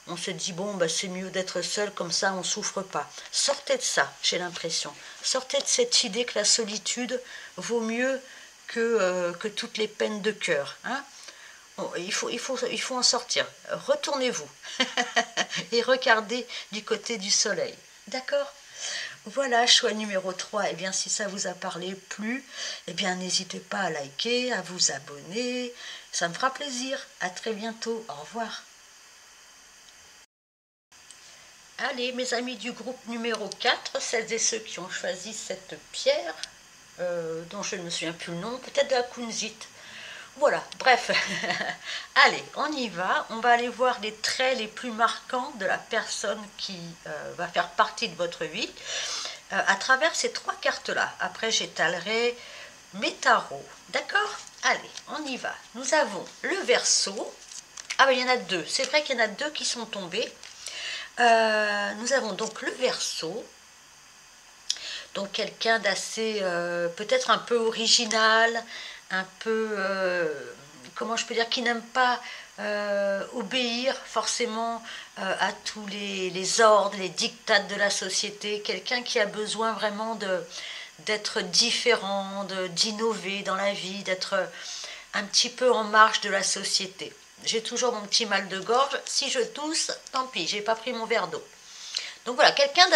on se dit, bon, bah, c'est mieux d'être seul, comme ça on ne souffre pas. Sortez de ça, j'ai l'impression. Sortez de cette idée que la solitude vaut mieux que toutes les peines de cœur. Hein. Il faut en sortir. Retournez-vous et regardez du côté du soleil. D'accord ? Voilà, choix numéro 3. Eh bien, si ça vous a plu, eh bien, n'hésitez pas à liker, à vous abonner. Ça me fera plaisir. À très bientôt. Au revoir. Allez, mes amis du groupe numéro 4, celles et ceux qui ont choisi cette pierre, dont je ne me souviens plus le nom, peut-être de la kunzite. Voilà, bref. Allez, on y va. On va aller voir les traits les plus marquants de la personne qui va faire partie de votre vie à travers ces 3 cartes-là. Après, j'étalerai mes tarots. D'accord? Allez, on y va. Nous avons le Verseau. Ah ben, il y en a 2. C'est vrai qu'il y en a 2 qui sont tombés. Nous avons donc le Verseau. Donc, quelqu'un d'assez, peut-être un peu original, un peu, comment je peux dire, qui n'aime pas obéir forcément à tous les ordres, les diktats de la société, quelqu'un qui a besoin vraiment d'être différent, d'innover dans la vie, d'être un petit peu en marge de la société. J'ai toujours mon petit mal de gorge, si je tousse, tant pis, j'ai pas pris mon verre d'eau. Donc voilà, quelqu'un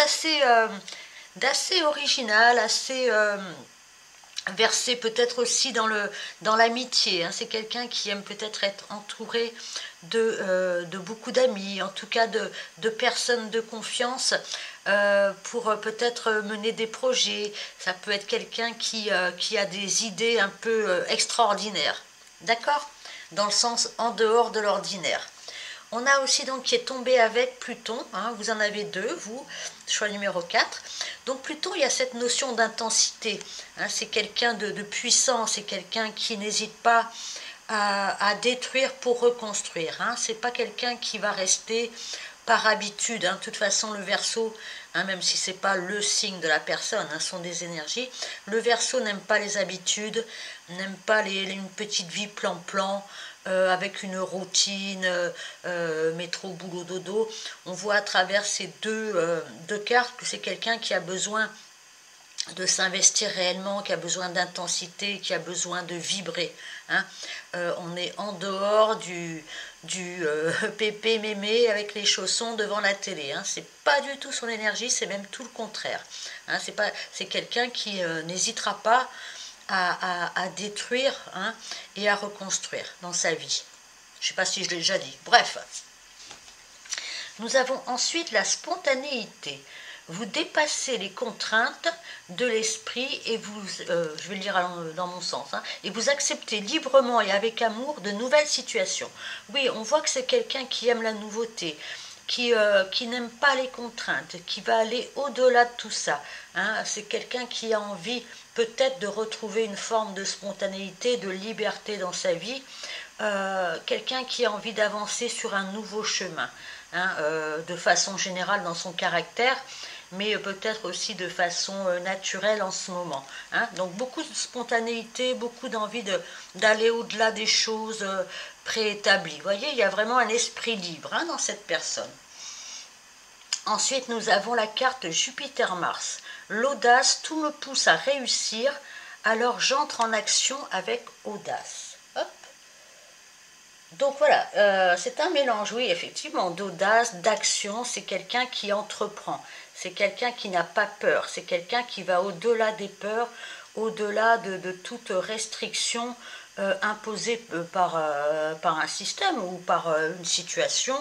d'assez original, assez... versé peut-être aussi dans l'amitié. Hein. C'est quelqu'un qui aime peut-être être entouré de beaucoup d'amis, en tout cas de personnes de confiance pour peut-être mener des projets. Ça peut être quelqu'un qui a des idées un peu extraordinaires. D'accord? Dans le sens en dehors de l'ordinaire. On a aussi donc qui est tombé avec Pluton, hein, vous en avez 2, vous, choix numéro 4. Donc Pluton, il y a cette notion d'intensité, hein, c'est quelqu'un de puissant, c'est quelqu'un qui n'hésite pas à détruire pour reconstruire. Hein, c'est pas quelqu'un qui va rester par habitude. Hein, de toute façon, le Verseau, hein, même si c'est pas le signe de la personne, hein, sont des énergies, le Verseau n'aime pas les habitudes, n'aime pas une petite vie plan-plan, avec une routine, métro, boulot, dodo. On voit à travers ces deux cartes que c'est quelqu'un qui a besoin de s'investir réellement, qui a besoin d'intensité, qui a besoin de vibrer. Hein. On est en dehors du pépé mémé avec les chaussons devant la télé. Hein. C'est pas du tout son énergie, c'est même tout le contraire. Hein. C'est quelqu'un qui n'hésitera pas à détruire, hein, et à reconstruire dans sa vie. Je ne sais pas si je l'ai déjà dit. Bref. Nous avons ensuite la spontanéité. Vous dépassez les contraintes de l'esprit et vous, je vais le dire dans mon sens, hein, et vous acceptez librement et avec amour de nouvelles situations. Oui, on voit que c'est quelqu'un qui aime la nouveauté, qui n'aime pas les contraintes, qui va aller au-delà de tout ça. Hein. C'est quelqu'un qui a envie peut-être de retrouver une forme de spontanéité, de liberté dans sa vie, quelqu'un qui a envie d'avancer sur un nouveau chemin, hein, de façon générale dans son caractère, mais peut-être aussi de façon naturelle en ce moment. Hein. Donc beaucoup de spontanéité, beaucoup d'envie d'aller au-delà des choses préétablies. Vous voyez, il y a vraiment un esprit libre, hein, dans cette personne. Ensuite, nous avons la carte Jupiter-Mars. L'audace, tout me pousse à réussir, alors j'entre en action avec audace. Hop. Donc voilà, c'est un mélange, oui, effectivement, d'audace, d'action. C'est quelqu'un qui entreprend, c'est quelqu'un qui n'a pas peur, c'est quelqu'un qui va au-delà des peurs, au-delà de toute restriction imposée par un système ou par une situation.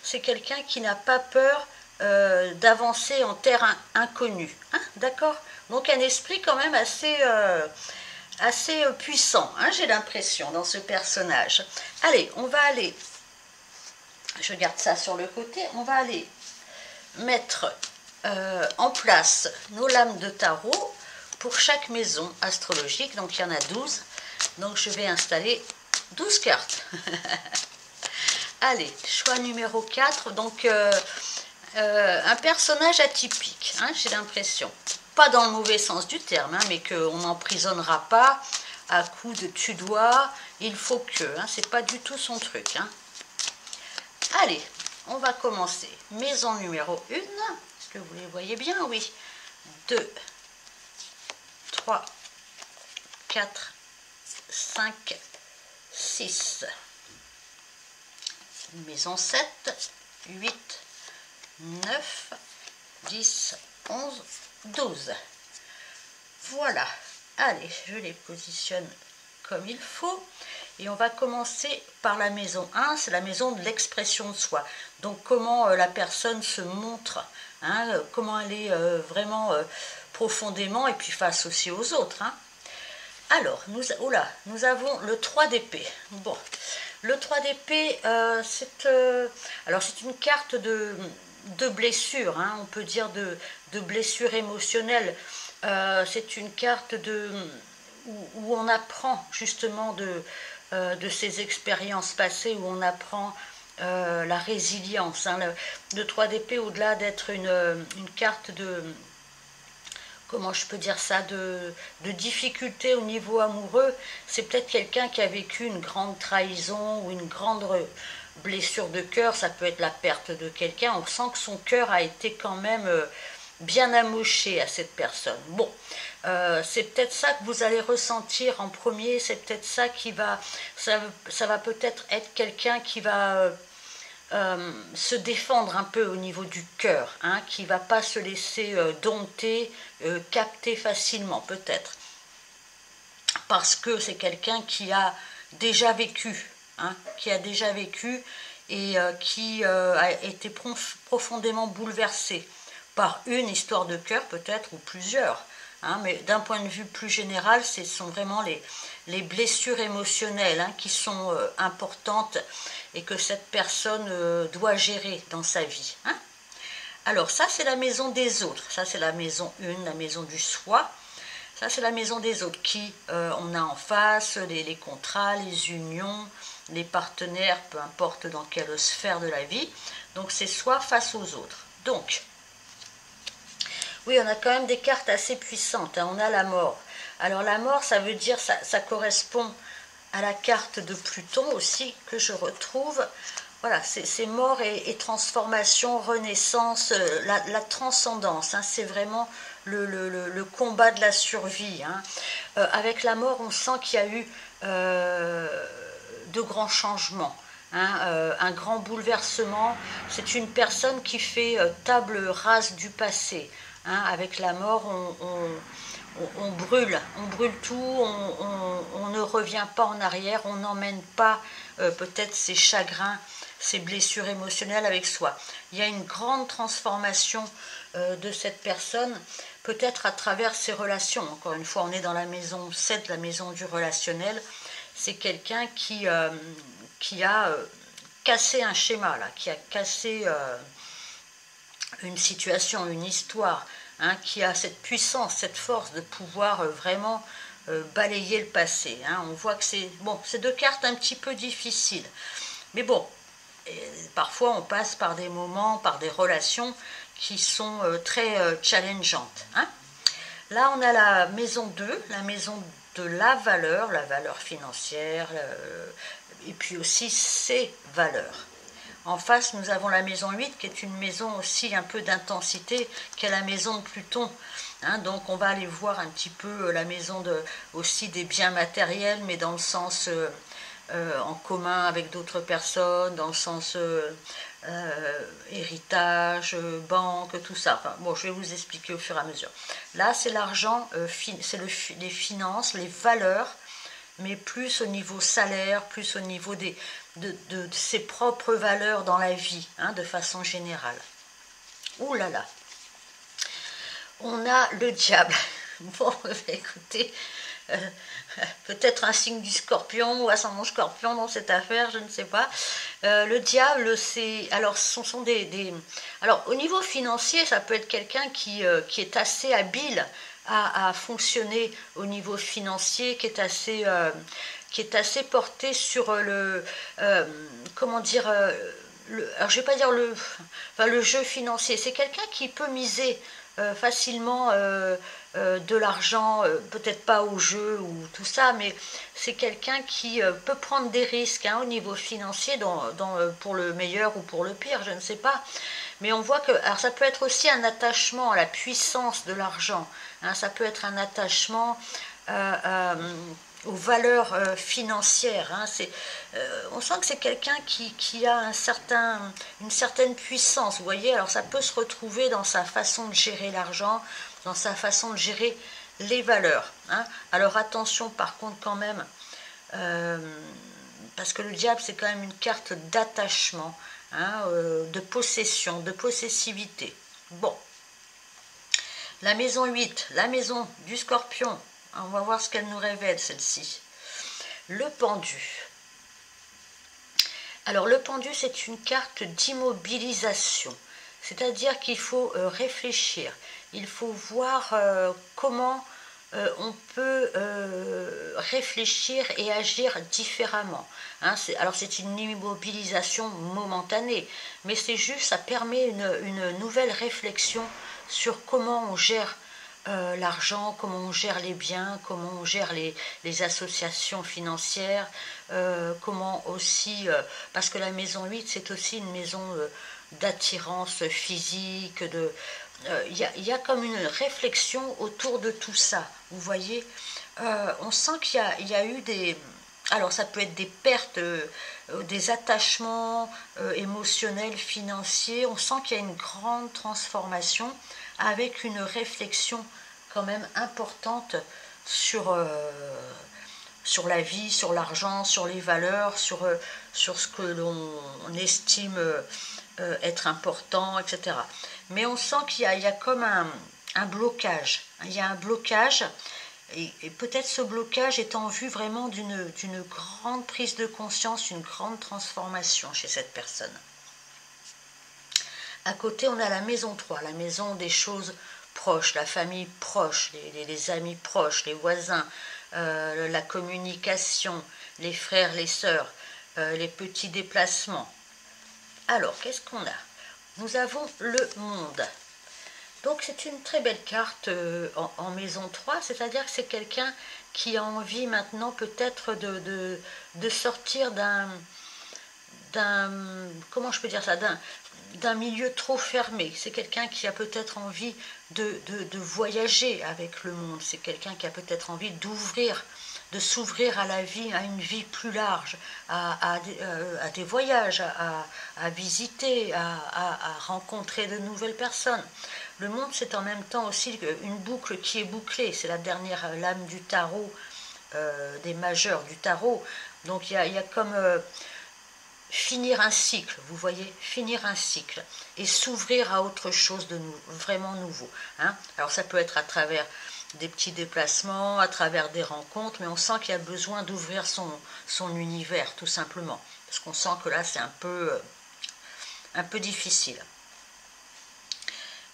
C'est quelqu'un qui n'a pas peur d'avancer en terre inconnue, hein, d'accord. Donc un esprit quand même assez puissant, hein, j'ai l'impression, dans ce personnage. Allez, on va aller, je garde ça sur le côté, on va aller mettre en place nos lames de tarot pour chaque maison astrologique. Donc il y en a 12, donc je vais installer 12 cartes. Allez, choix numéro 4, donc un personnage atypique, hein, j'ai l'impression. Pas dans le mauvais sens du terme, hein, mais qu'on n'emprisonnera pas à coups de tu-dois, il faut que, hein, c'est pas du tout son truc. Hein. Allez, on va commencer. Maison numéro 1, est-ce que vous les voyez bien? Oui. 2, 3, 4, 5, 6. Maison 7, 8, 9, 10, 11, 12. Voilà. Allez, je les positionne comme il faut. Et on va commencer par la maison 1, c'est la maison de l'expression de soi. Donc comment la personne se montre, hein, comment elle est vraiment profondément, et puis face aussi aux autres. Hein. Alors, nous avons le 3 d'épée. Bon, le 3 d'épée, c'est une carte de blessure, hein, on peut dire de blessure émotionnelle. C'est une carte où on apprend justement de ses expériences passées, où on apprend la résilience. Hein. Le 3 d'épée, au-delà d'être une carte de... Comment je peux dire ça, de difficulté au niveau amoureux, c'est peut-être quelqu'un qui a vécu une grande trahison ou une grande blessure de cœur. Ça peut être la perte de quelqu'un. On sent que son cœur a été quand même bien amoché à cette personne. Bon, c'est peut-être ça que vous allez ressentir en premier. C'est peut-être ça qui va... Ça va peut-être être quelqu'un qui va... se défendre un peu au niveau du cœur, hein, qui ne va pas se laisser dompter, capter facilement peut-être, parce que c'est quelqu'un qui a déjà vécu, hein, et qui a été profondément bouleversé par une histoire de cœur peut-être, ou plusieurs. Hein, mais d'un point de vue plus général, ce sont vraiment les blessures émotionnelles, hein, qui sont importantes et que cette personne doit gérer dans sa vie. Hein. Alors ça, c'est la maison des autres. Ça, c'est la maison 1, la maison du soi. Ça, c'est la maison des autres qui, on a en face les contrats, les unions, les partenaires, peu importe dans quelle sphère de la vie. Donc c'est soi face aux autres. Donc, oui, on a quand même des cartes assez puissantes. Hein. On a la mort. Alors la mort, ça veut dire, ça correspond à la carte de Pluton aussi, que je retrouve. Voilà, c'est mort et transformation, renaissance, la transcendance. Hein. C'est vraiment le combat de la survie. Hein. Avec la mort, on sent qu'il y a eu de grands changements. Hein, un grand bouleversement. C'est une personne qui fait table rase du passé. Hein, avec la mort, on brûle tout, on ne revient pas en arrière, on n'emmène pas peut-être ses chagrins, ses blessures émotionnelles avec soi. Il y a une grande transformation de cette personne, peut-être à travers ses relations. Encore une fois, on est dans la maison 7, la maison du relationnel. C'est quelqu'un qui a cassé un schéma, là, qui a cassé une situation, une histoire, hein, qui a cette puissance, cette force de pouvoir vraiment balayer le passé. Hein. On voit que c'est bon, c'est deux cartes un petit peu difficiles. Mais bon, parfois on passe par des moments, par des relations qui sont très challengeantes. Hein. Là, on a la maison 2, la maison de la valeur financière, et puis aussi ses valeurs. En face, nous avons la maison 8, qui est une maison aussi un peu d'intensité, qui est la maison de Pluton. Hein, donc on va aller voir un petit peu la maison aussi des biens matériels, mais dans le sens en commun avec d'autres personnes, dans le sens héritage, banque, tout ça. Enfin, bon, je vais vous expliquer au fur et à mesure. Là, c'est l'argent, c'est les finances, les valeurs, mais plus au niveau salaire, plus au niveau de ses propres valeurs dans la vie, hein, de façon générale. Ouh là là. On a le diable. Bon, écoutez, peut-être un signe du scorpion ou ascendant scorpion dans cette affaire, je ne sais pas. Le diable, c'est... Alors, ce sont Alors, au niveau financier, ça peut être quelqu'un qui est assez habile à fonctionner au niveau financier, qui est assez porté sur comment dire, alors je vais pas dire le jeu financier. C'est quelqu'un qui peut miser facilement de l'argent, peut-être pas au jeu ou tout ça, mais c'est quelqu'un qui peut prendre des risques, hein, au niveau financier, pour le meilleur ou pour le pire, je ne sais pas. Mais on voit que, alors ça peut être aussi un attachement à la puissance de l'argent, hein, ça peut être un attachement aux valeurs financières. Hein. On sent que c'est quelqu'un qui a une certaine puissance, vous voyez. Alors ça peut se retrouver dans sa façon de gérer l'argent, dans sa façon de gérer les valeurs. Hein. Alors attention par contre quand même, parce que le diable c'est quand même une carte d'attachement, hein, de possession, de possessivité. Bon. La maison 8, la maison du scorpion. On va voir ce qu'elle nous révèle, celle-ci. Le pendu. Alors, le pendu, c'est une carte d'immobilisation. C'est-à-dire qu'il faut réfléchir. Il faut voir comment on peut réfléchir et agir différemment. Hein, alors, c'est une immobilisation momentanée, mais c'est juste, ça permet une nouvelle réflexion sur comment on gère l'argent, comment on gère les biens, comment on gère les associations financières, comment aussi, parce que la maison 8, c'est aussi une maison d'attirance physique, il y a comme une réflexion autour de tout ça, vous voyez. On sent qu'il y a eu des... Alors ça peut être des pertes, des attachements émotionnels, financiers, on sent qu'il y a une grande transformation avec une réflexion quand même importante sur la vie, sur l'argent, sur les valeurs, sur ce que l'on estime être important, etc. Mais on sent qu'il y a comme un blocage. Il y a un blocage, et peut-être ce blocage est en vue vraiment d'une grande prise de conscience, une grande transformation chez cette personne. À côté, on a la maison 3, la maison des choses proches, la famille proche, les amis proches, les voisins, la communication, les frères, les sœurs, les petits déplacements. Alors, qu'est-ce qu'on a? Nous avons le monde. Donc, c'est une très belle carte en maison 3, c'est-à-dire que c'est quelqu'un qui a envie maintenant peut-être de sortir comment je peux dire ça, d'un milieu trop fermé. C'est quelqu'un qui a peut-être envie de voyager avec le monde. C'est quelqu'un qui a peut-être envie de s'ouvrir à la vie, à une vie plus large, à des voyages, à visiter, à rencontrer de nouvelles personnes. Le monde, c'est en même temps aussi une boucle qui est bouclée. C'est la dernière lame du tarot, des majeurs du tarot. Donc il y a comme... finir un cycle, vous voyez, finir un cycle et s'ouvrir à autre chose de vraiment nouveau. Hein. Alors ça peut être à travers des petits déplacements, à travers des rencontres, mais on sent qu'il a besoin d'ouvrir son univers, tout simplement. Parce qu'on sent que là, c'est un peu difficile.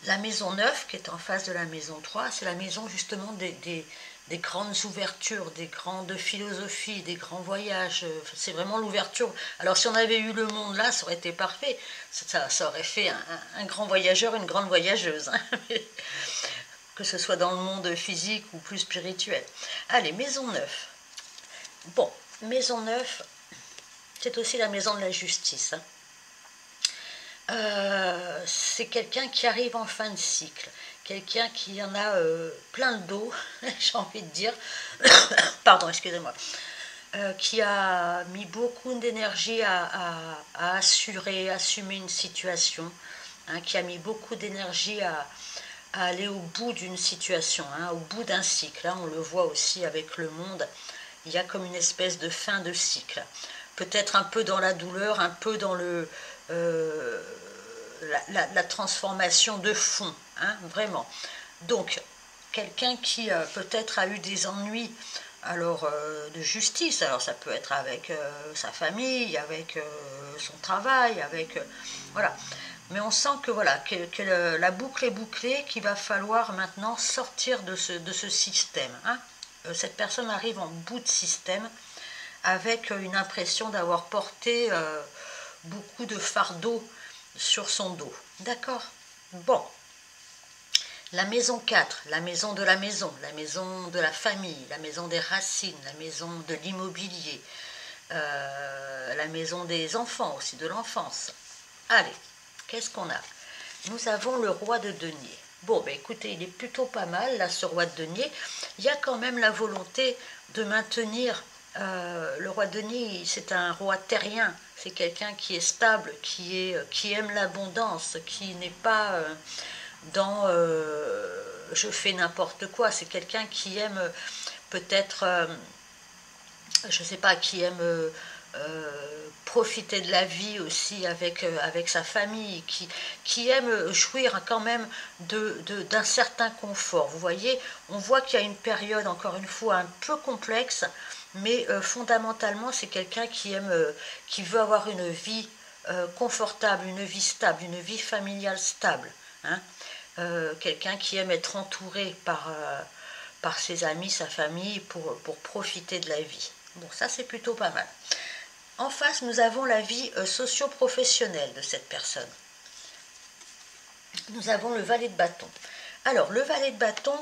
La maison 9, qui est en face de la maison 3, c'est la maison justement des grandes ouvertures, des grandes philosophies, des grands voyages. C'est vraiment l'ouverture. Alors si on avait eu le monde là, ça aurait été parfait. Ça aurait fait un grand voyageur, une grande voyageuse. Hein. Que ce soit dans le monde physique ou plus spirituel. Allez, maison 9. Bon, maison 9, c'est aussi la maison de la justice. Hein. C'est quelqu'un qui arrive en fin de cycle, quelqu'un qui en a plein le dos, j'ai envie de dire, pardon, excusez-moi, qui a mis beaucoup d'énergie à assumer une situation, hein, qui a mis beaucoup d'énergie à aller au bout d'une situation, hein, au bout d'un cycle. Hein, on le voit aussi avec le monde, il y a comme une espèce de fin de cycle. Peut-être un peu dans la douleur, un peu dans la transformation de fond, hein, vraiment. Donc, quelqu'un qui peut-être a eu des ennuis alors de justice, alors ça peut être avec sa famille, avec son travail, avec... voilà. Mais on sent que voilà que la boucle est bouclée, qu'il va falloir maintenant sortir de ce système. Hein. Cette personne arrive en bout de système avec une impression d'avoir porté beaucoup de fardeau sur son dos. D'accord? Bon. La maison 4, la maison de la famille, la maison des racines, la maison de l'immobilier, la maison des enfants aussi, de l'enfance. Allez, qu'est-ce qu'on a? Nous avons le roi de denier. Bon, ben écoutez, il est plutôt pas mal, là, ce roi de denier. Il y a quand même la volonté de maintenir le roi de denier, c'est un roi terrien. C'est quelqu'un qui est stable, qui aime l'abondance, qui n'est pas dans je fais n'importe quoi. C'est quelqu'un qui aime peut-être, je ne sais pas, qui aime profiter de la vie aussi avec sa famille, qui aime jouir quand même d'un certain confort. Vous voyez, on voit qu'il y a une période, encore une fois, un peu complexe, mais fondamentalement, c'est quelqu'un qui veut avoir une vie confortable, une vie stable, une vie familiale stable. Hein. Quelqu'un qui aime être entouré par ses amis, sa famille, pour profiter de la vie. Bon, ça c'est plutôt pas mal. En face, nous avons la vie socio-professionnelle de cette personne. Nous avons le valet de bâton. Alors, le valet de bâton,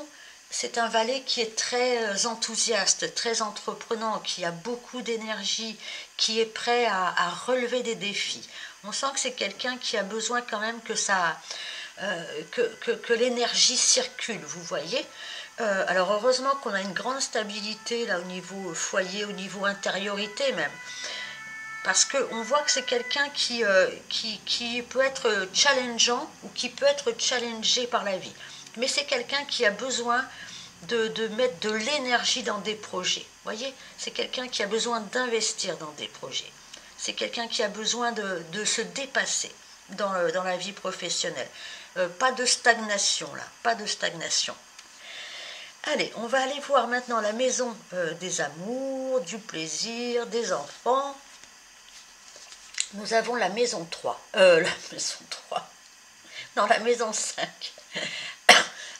c'est un valet qui est très enthousiaste, très entreprenant, qui a beaucoup d'énergie, qui est prêt à relever des défis. On sent que c'est quelqu'un qui a besoin quand même que l'énergie circule, vous voyez. Alors heureusement qu'on a une grande stabilité là au niveau foyer, au niveau intériorité même. Parce qu'on voit que c'est quelqu'un qui peut être challengeant ou qui peut être challengé par la vie. Mais c'est quelqu'un qui a besoin de mettre de l'énergie dans des projets. Vous voyez, c'est quelqu'un qui a besoin d'investir dans des projets. C'est quelqu'un qui a besoin de se dépasser dans la vie professionnelle. Pas de stagnation là, pas de stagnation. Allez, on va aller voir maintenant la maison des amours, du plaisir, des enfants. Nous avons la maison 3. La maison 3. Non, la maison 5.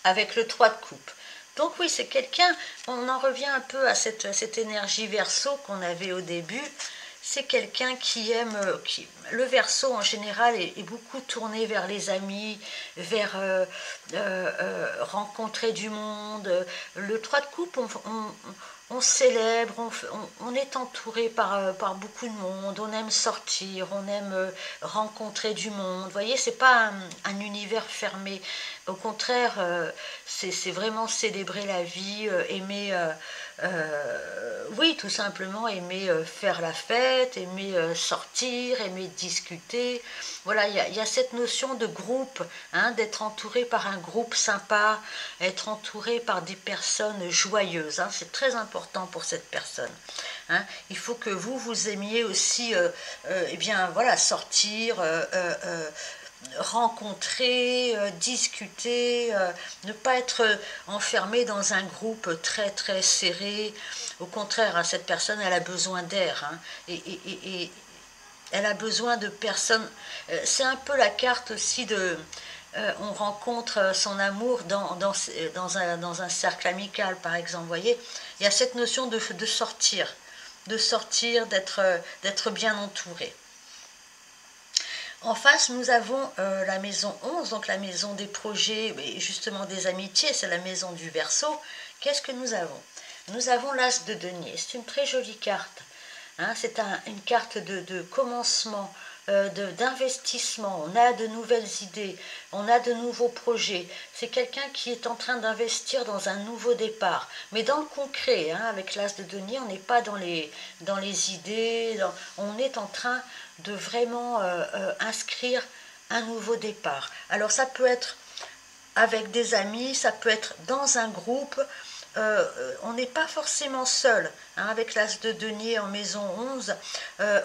Avec le 3 de coupe. Donc oui, c'est quelqu'un, on en revient un peu à cette énergie verso qu'on avait au début. C'est quelqu'un qui aime, le verso en général est beaucoup tourné vers les amis, vers rencontrer du monde. Le 3 de coupe, on célèbre, on est entouré par beaucoup de monde, on aime sortir, on aime rencontrer du monde. Vous voyez, c'est pas un univers fermé. Au contraire, c'est vraiment célébrer la vie, aimer... oui, tout simplement aimer faire la fête, aimer sortir, aimer discuter. Voilà, il y a cette notion de groupe, hein, d'être entouré par un groupe sympa, être entouré par des personnes joyeuses. Hein, c'est très important pour cette personne. Hein. Il faut que vous aimiez aussi, eh bien, voilà, sortir, rencontrer, discuter, ne pas être enfermé dans un groupe très très serré. Au contraire, hein, cette personne, elle a besoin d'air, hein, et elle a besoin de personnes. C'est un peu la carte aussi de... on rencontre son amour dans un cercle amical, par exemple. Vous voyez, il y a cette notion de sortir, d'être bien entouré. En face, nous avons la maison 11, donc la maison des projets et justement des amitiés, c'est la maison du Verseau. Qu'est-ce que nous avons? Nous avons l'As de denier, c'est une très jolie carte. Hein, c'est une carte de commencement, d'investissement. On a de nouvelles idées, on a de nouveaux projets. C'est quelqu'un qui est en train d'investir dans un nouveau départ. Mais dans le concret, hein, avec l'As de denier, on n'est pas dans les idées, on est en train de vraiment inscrire un nouveau départ. Alors ça peut être avec des amis, ça peut être dans un groupe. On n'est pas forcément seul, hein, avec l'As de denier en maison 11,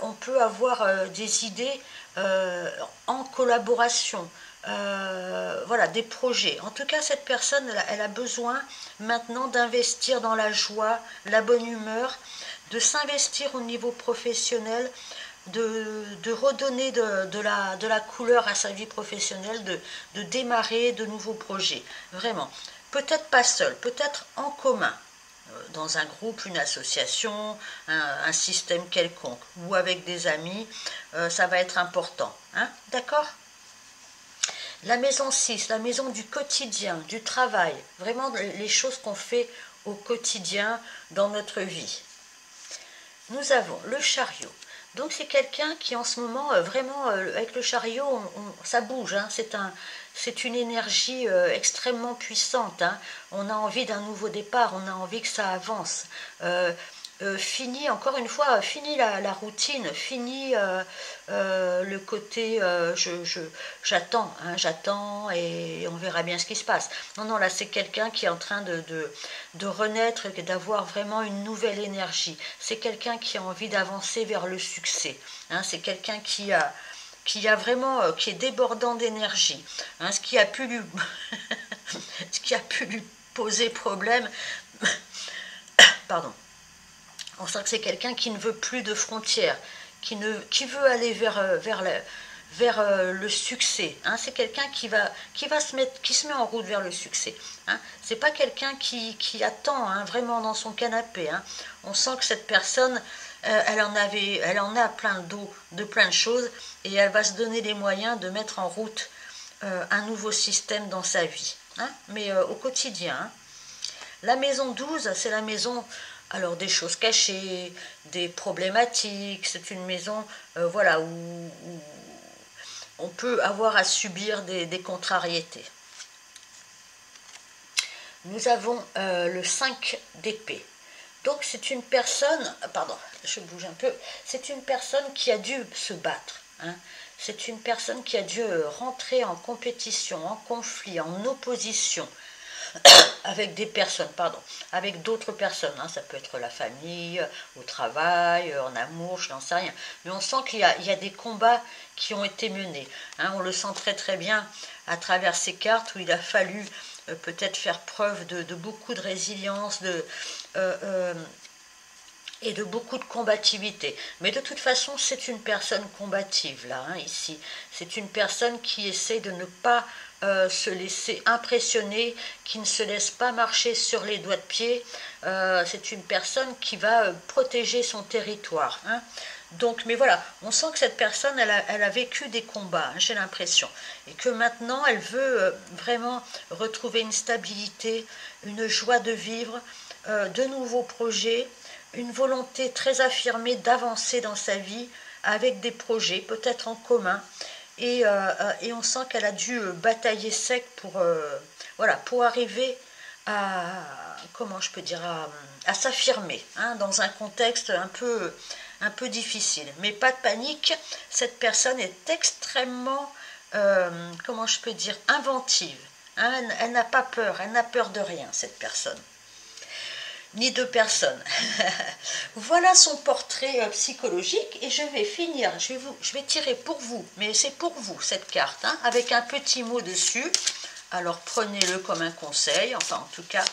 on peut avoir des idées en collaboration, voilà, des projets. En tout cas, cette personne, elle a besoin maintenant d'investir dans la joie, la bonne humeur, de s'investir au niveau professionnel, de redonner de la couleur à sa vie professionnelle, de démarrer de nouveaux projets, vraiment. Peut-être pas seul, peut-être en commun, dans un groupe, une association, un système quelconque, ou avec des amis, ça va être important. Hein, d'accord? La maison 6, la maison du quotidien, du travail, vraiment les choses qu'on fait au quotidien dans notre vie. Nous avons le chariot. Donc c'est quelqu'un qui en ce moment, vraiment, avec le chariot, ça bouge, hein, c'est une énergie extrêmement puissante. Hein. On a envie d'un nouveau départ, on a envie que ça avance. Fini, encore une fois, fini la routine, fini le côté j'attends, hein, j'attends et on verra bien ce qui se passe. Non, là c'est quelqu'un qui est en train de renaître et d'avoir vraiment une nouvelle énergie. C'est quelqu'un qui a envie d'avancer vers le succès. Hein, c'est quelqu'un qui a vraiment, qui est débordant d'énergie. Hein, ce qui a pu lui poser problème, pardon. On sent que c'est quelqu'un qui ne veut plus de frontières, qui veut aller vers le succès. Hein. C'est quelqu'un qui se met en route vers le succès. Hein. C'est pas quelqu'un qui attend, hein, vraiment dans son canapé. Hein. On sent que cette personne, elle en a plein le dos de plein de choses et elle va se donner les moyens de mettre en route un nouveau système dans sa vie. Hein. Mais au quotidien. Hein. La maison 12, c'est la maison... Alors des choses cachées, des problématiques, c'est une maison voilà, où on peut avoir à subir des contrariétés. Nous avons le 5 d'épée. Donc c'est une personne, pardon, je bouge un peu, c'est une personne qui a dû se battre. Hein. C'est une personne qui a dû rentrer en compétition, en conflit, en opposition, avec des personnes, avec d'autres personnes, hein, ça peut être la famille, au travail, en amour, je n'en sais rien. Mais on sent qu'il y a des combats qui ont été menés. Hein, on le sent très très bien à travers ces cartes où il a fallu peut-être faire preuve de beaucoup de résilience, et de beaucoup de combativité. Mais de toute façon, c'est une personne combative, là, hein, ici. C'est une personne qui essaie de ne pas se laisser impressionner, qui ne se laisse pas marcher sur les doigts de pied. C'est une personne qui va protéger son territoire. Hein. Donc, mais voilà, on sent que cette personne, elle a vécu des combats, hein, j'ai l'impression. Et que maintenant, elle veut vraiment retrouver une stabilité, une joie de vivre, de nouveaux projets, une volonté très affirmée d'avancer dans sa vie avec des projets, peut-être en commun. Et on sent qu'elle a dû batailler sec pour arriver à, comment je peux dire, à s'affirmer, hein, dans un contexte un peu difficile. Mais pas de panique, cette personne est extrêmement, comment je peux dire, inventive. Hein, elle n'a pas peur, elle n'a peur de rien, cette personne. ni de personne. Voilà son portrait psychologique et je vais finir, je vais tirer pour vous, mais c'est pour vous cette carte, hein, avec un petit mot dessus. Alors prenez-le comme un conseil, enfin en tout cas,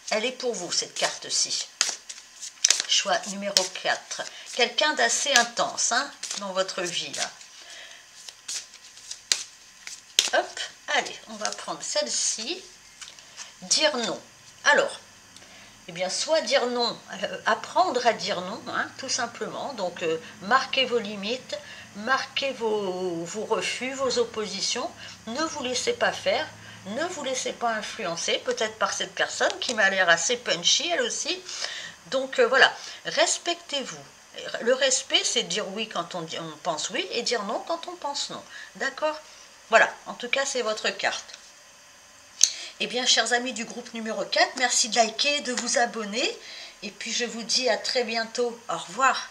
elle est pour vous cette carte-ci. Choix numéro 4. Quelqu'un d'assez intense, hein, dans votre vie là. Hop, allez, on va prendre celle-ci. Dire non. Alors, eh bien, soit dire non, apprendre à dire non, hein, tout simplement. Donc, marquez vos limites, marquez vos refus, vos oppositions. Ne vous laissez pas faire, ne vous laissez pas influencer, peut-être par cette personne qui m'a l'air assez punchy, elle aussi. Donc, voilà, respectez-vous. Le respect, c'est dire oui quand on pense oui et dire non quand on pense non. D'accord? Voilà, en tout cas, c'est votre carte. Eh bien, chers amis du groupe numéro 4, merci de liker, de vous abonner. Et puis, je vous dis à très bientôt. Au revoir.